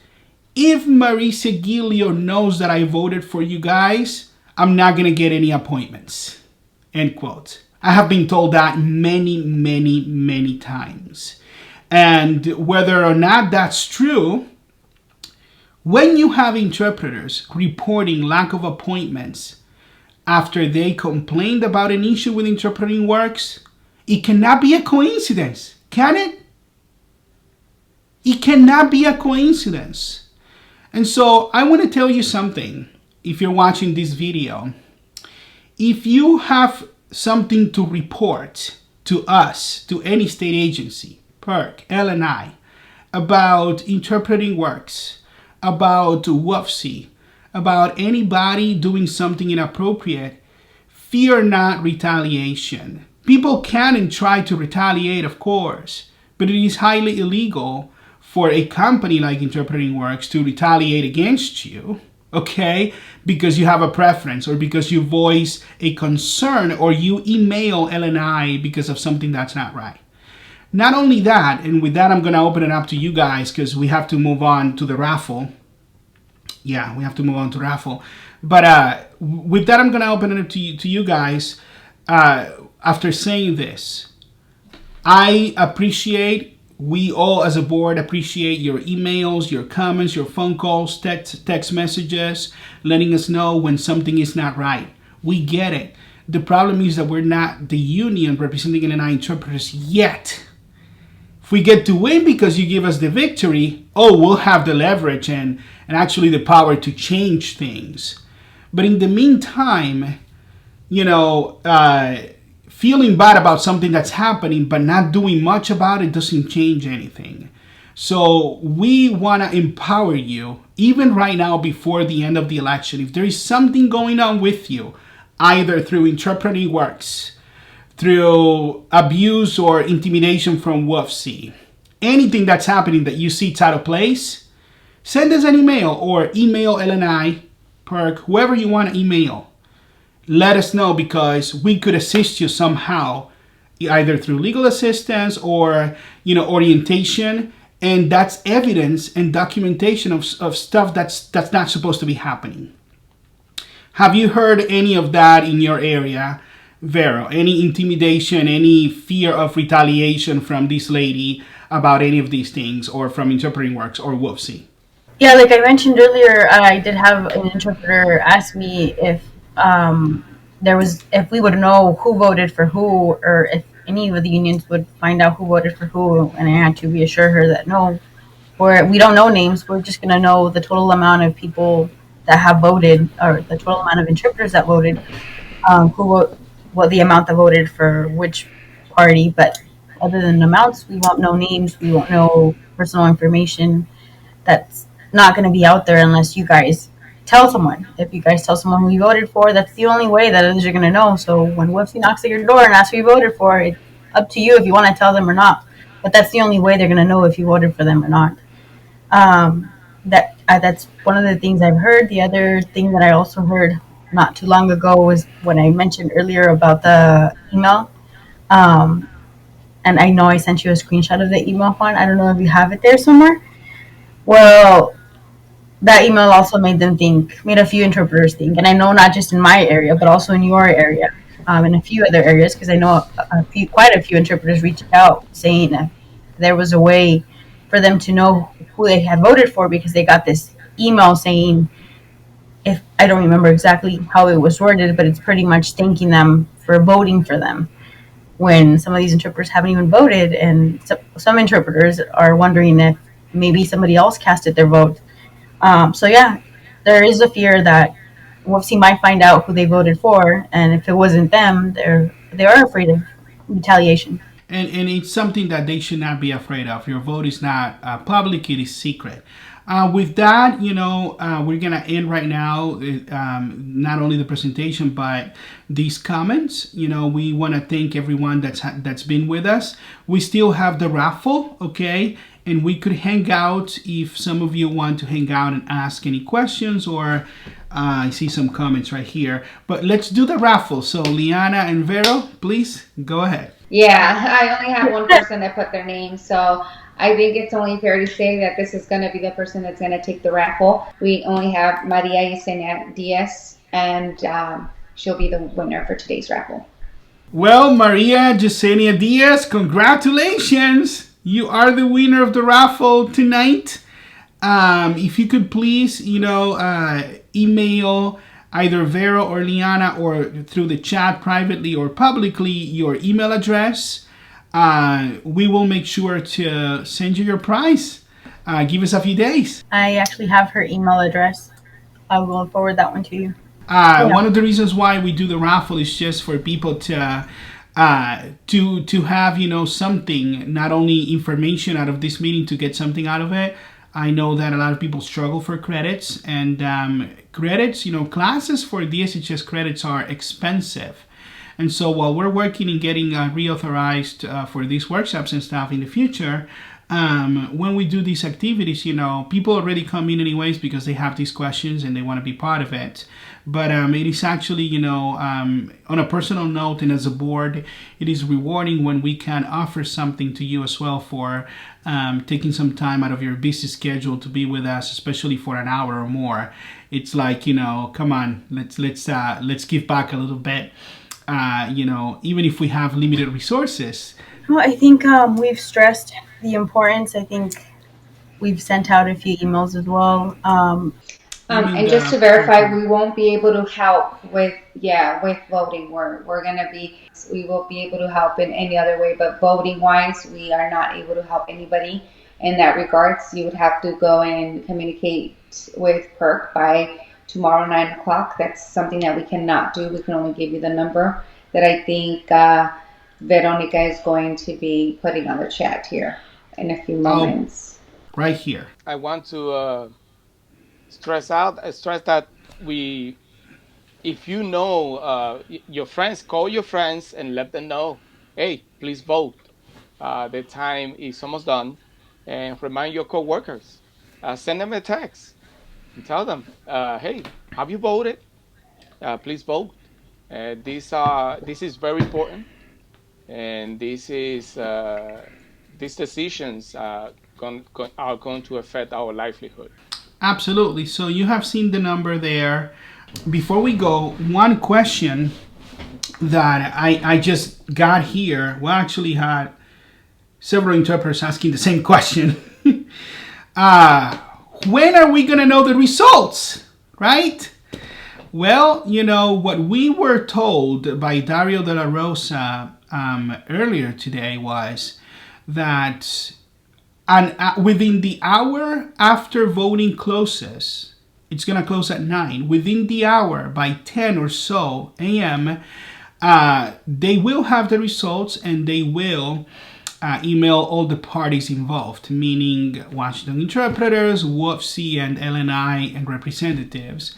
if Marisa Giglio knows that I voted for you guys, I'm not going to get any appointments, end quote. I have been told that many, many, many times. And whether or not that's true, when you have interpreters reporting lack of appointments after they complained about an issue with interpreting works, it cannot be a coincidence, can it? It cannot be a coincidence. And so I want to tell you something, if you're watching this video. If you have something to report to us, to any state agency, PERC, LNI, about interpreting works, about WFC, about anybody doing something inappropriate, fear not retaliation. People can and try to retaliate, of course, but it is highly illegal for a company like Interpreting Works to retaliate against you, okay, because you have a preference or because you voice a concern or you email LNI because of something that's not right. Not only that, and with that I'm going to open it up to you guys because we have to move on to the raffle. Yeah, we have to move on to raffle. But with that I'm going to open it up to you guys. After saying this, I appreciate, we all as a board appreciate your emails, your comments, your phone calls, text messages, letting us know when something is not right. We get it. The problem is that we're not the union representing LNI interpreters yet. If we get to win because you give us the victory, we'll have the leverage and actually the power to change things. But in the meantime, you know, feeling bad about something that's happening but not doing much about it doesn't change anything. So we want to empower you, even right now before the end of the election. If there is something going on with you, either through interpreting works, through abuse or intimidation from WFC, anything that's happening that you see it's out of place, send us an email or email LNI, PERC, whoever you want to email. Let us know because we could assist you somehow, either through legal assistance or, you know, orientation. And that's evidence and documentation of stuff that's not supposed to be happening. Have you heard any of that in your area, Vero? Any intimidation, any fear of retaliation from this lady about any of these things, or from Interpreting Works or WFC? Yeah, like I mentioned earlier, I did have an interpreter ask me if if we would know who voted for who, or if any of the unions would find out who voted for who, and I had to reassure her that no, we don't know names. We're just going to know the total amount of people that have voted, or the total amount of interpreters that voted, what the amount that voted for which party. But other than amounts, we won't know names. We won't know personal information. That's not going to be out there unless you guys tell someone. If you guys tell someone who you voted for, that's the only way that others are going to know. So when WFC knocks at your door and asks who you voted for, it's up to you if you want to tell them or not. But that's the only way they're going to know if you voted for them or not. That's one of the things I've heard. The other thing that I also heard not too long ago was when I mentioned earlier about the email. And I know I sent you a screenshot of the email, Juan. I don't know if you have it there somewhere. Well, that email also made a few interpreters think, and I know not just in my area, but also in your area, and a few other areas, because I know quite a few interpreters reached out saying that there was a way for them to know who they had voted for, because they got this email saying, if I don't remember exactly how it was worded, but it's pretty much thanking them for voting for them, when some of these interpreters haven't even voted, and some interpreters are wondering if maybe somebody else casted their vote. So yeah, there is a fear that WFC might find out who they voted for, and if it wasn't them, they are afraid of retaliation. and it's something that they should not be afraid of. Your vote is not public; it is secret. With that, we're gonna end right now. Not only the presentation, but these comments. We want to thank everyone that's been with us. We still have the raffle, okay, and we could hang out if some of you want to hang out and ask any questions. Or I see some comments right here. But let's do the raffle. So Liana and Vero, please go ahead. Yeah, I only have one person that put their name, so I think it's only fair to say that this is going to be the person that's going to take the raffle. We only have Maria Yesenia Diaz, and she'll be the winner for today's raffle. Well, Maria Yesenia Diaz, congratulations! You are the winner of the raffle tonight. If you could please, email either Vero or Liana, or through the chat privately or publicly, your email address. We will make sure to send you your prize. Give us a few days. I actually have her email address. I will forward that one to you. One of the reasons why we do the raffle is just for people to have something, not only information out of this meeting, to get something out of it. I know that a lot of people struggle for credits, and credits, classes for DSHS credits are expensive. And so while we're working in getting reauthorized for these workshops and stuff in the future, when we do these activities, people already come in anyways because they have these questions and they want to be part of it. But it is actually, on a personal note and as a board, it is rewarding when we can offer something to you as well for taking some time out of your busy schedule to be with us, especially for an hour or more. It's like, come on, let's give back a little bit. Even if we have limited resources. Well, I think we've stressed the importance. I think we've sent out a few emails as well. And just to verify, we won't be able to help with voting. We will be able to help in any other way, but voting wise, we are not able to help anybody in that regards. You would have to go and communicate with PERC by tomorrow 9 o'clock. That's something that we cannot do. We can only give you the number that I think Veronica is going to be putting on the chat here in a few moments. Right here. I want to stress that if you know your friends, call your friends and let them know, hey, please vote. The time is almost done. And remind your coworkers. Send them a text and tell them, hey, have you voted? Please vote. This is very important, and these decisions are going to affect our livelihood. Absolutely. So you have seen the number there. Before we go, one question that I just got here. We actually had several interpreters asking the same question. When are we going to know the results, right? Well, what we were told by Dario de la Rosa earlier today was that within the hour after voting closes, it's going to close at 9. Within the hour, by 10 or so a.m., they will have the results, and they will email all the parties involved, meaning Washington interpreters, WFC, and LNI, and representatives,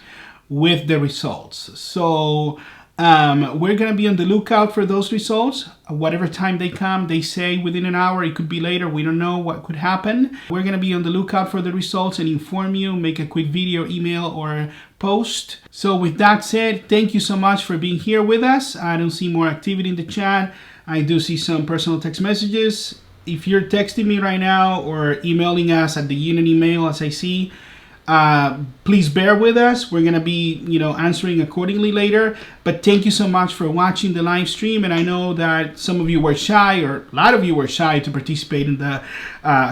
with the results. So we're going to be on the lookout for those results. Whatever time they come, they say within an hour, it could be later. We don't know what could happen. We're going to be on the lookout for the results and inform you, make a quick video, email, or post. So with that said, thank you so much for being here with us. I don't see more activity in the chat. I do see some personal text messages. If you're texting me right now or emailing us at the unit email, as I see, please bear with us. We're going to be, answering accordingly later. But thank you so much for watching the live stream. And I know that some of you were shy, or a lot of you were shy to participate in the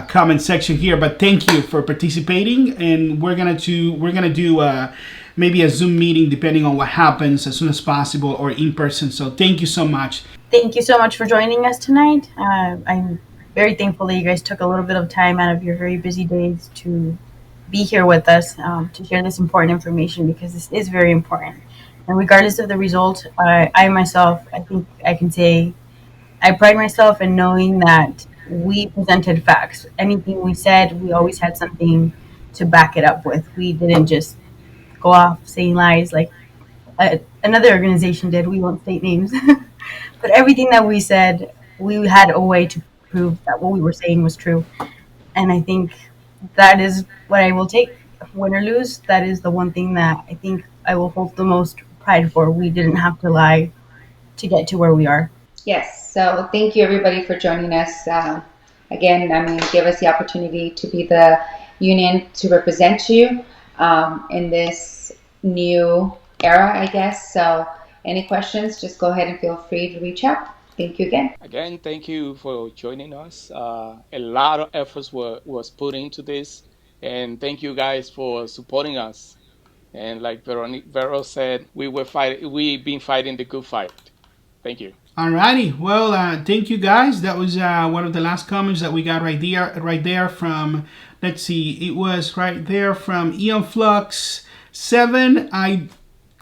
comment section here. But thank you for participating. And we're going to do maybe a Zoom meeting, depending on what happens, as soon as possible, or in person. So thank you so much. Thank you so much for joining us tonight. I'm very thankful that you guys took a little bit of time out of your very busy days to be here with us to share this important information, because this is very important. And regardless of the result, I myself, I think I can say I pride myself in knowing that we presented facts. Anything we said, we always had something to back it up with. We didn't just go off saying lies like another organization did. We won't state names. But everything that we said, we had a way to prove that what we were saying was true. And I think that is what I will take. Win or lose, that is the one thing that I think I will hold the most pride for. We didn't have to lie to get to where we are. Yes. So thank you everybody for joining us. Again, I mean, give us the opportunity to be the union to represent you in this new era, I guess. So any questions, just go ahead and feel free to reach out. Thank you again. Again, thank you for joining us. A lot of efforts was put into this, and thank you guys for supporting us. And like Vero said, we've been fighting the good fight. Thank you. Alrighty, well, thank you guys. That was one of the last comments that we got right there from, let's see, it was right there from Eon Flux 7. I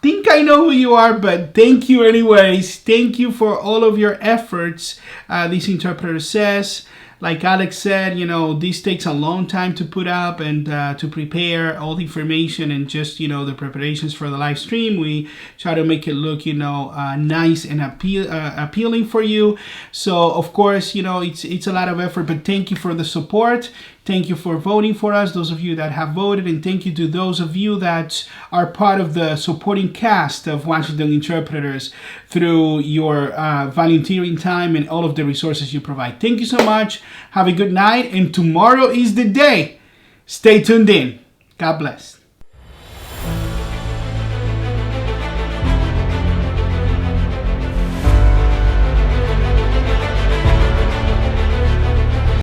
think I know who you are, but thank you anyways. Thank you for all of your efforts. This interpreter says, like Alex said, you know, this takes a long time to put up and to prepare all the information and just, you know, the preparations for the live stream. We try to make it look, you know, nice and appealing for you. So, of course, you know, it's a lot of effort, but thank you for the support. Thank you for voting for us, those of you that have voted, and thank you to those of you that are part of the supporting cast of Washington Interpreters through your volunteering time and all of the resources you provide. Thank you so much. Have a good night, and tomorrow is the day. Stay tuned in. God bless.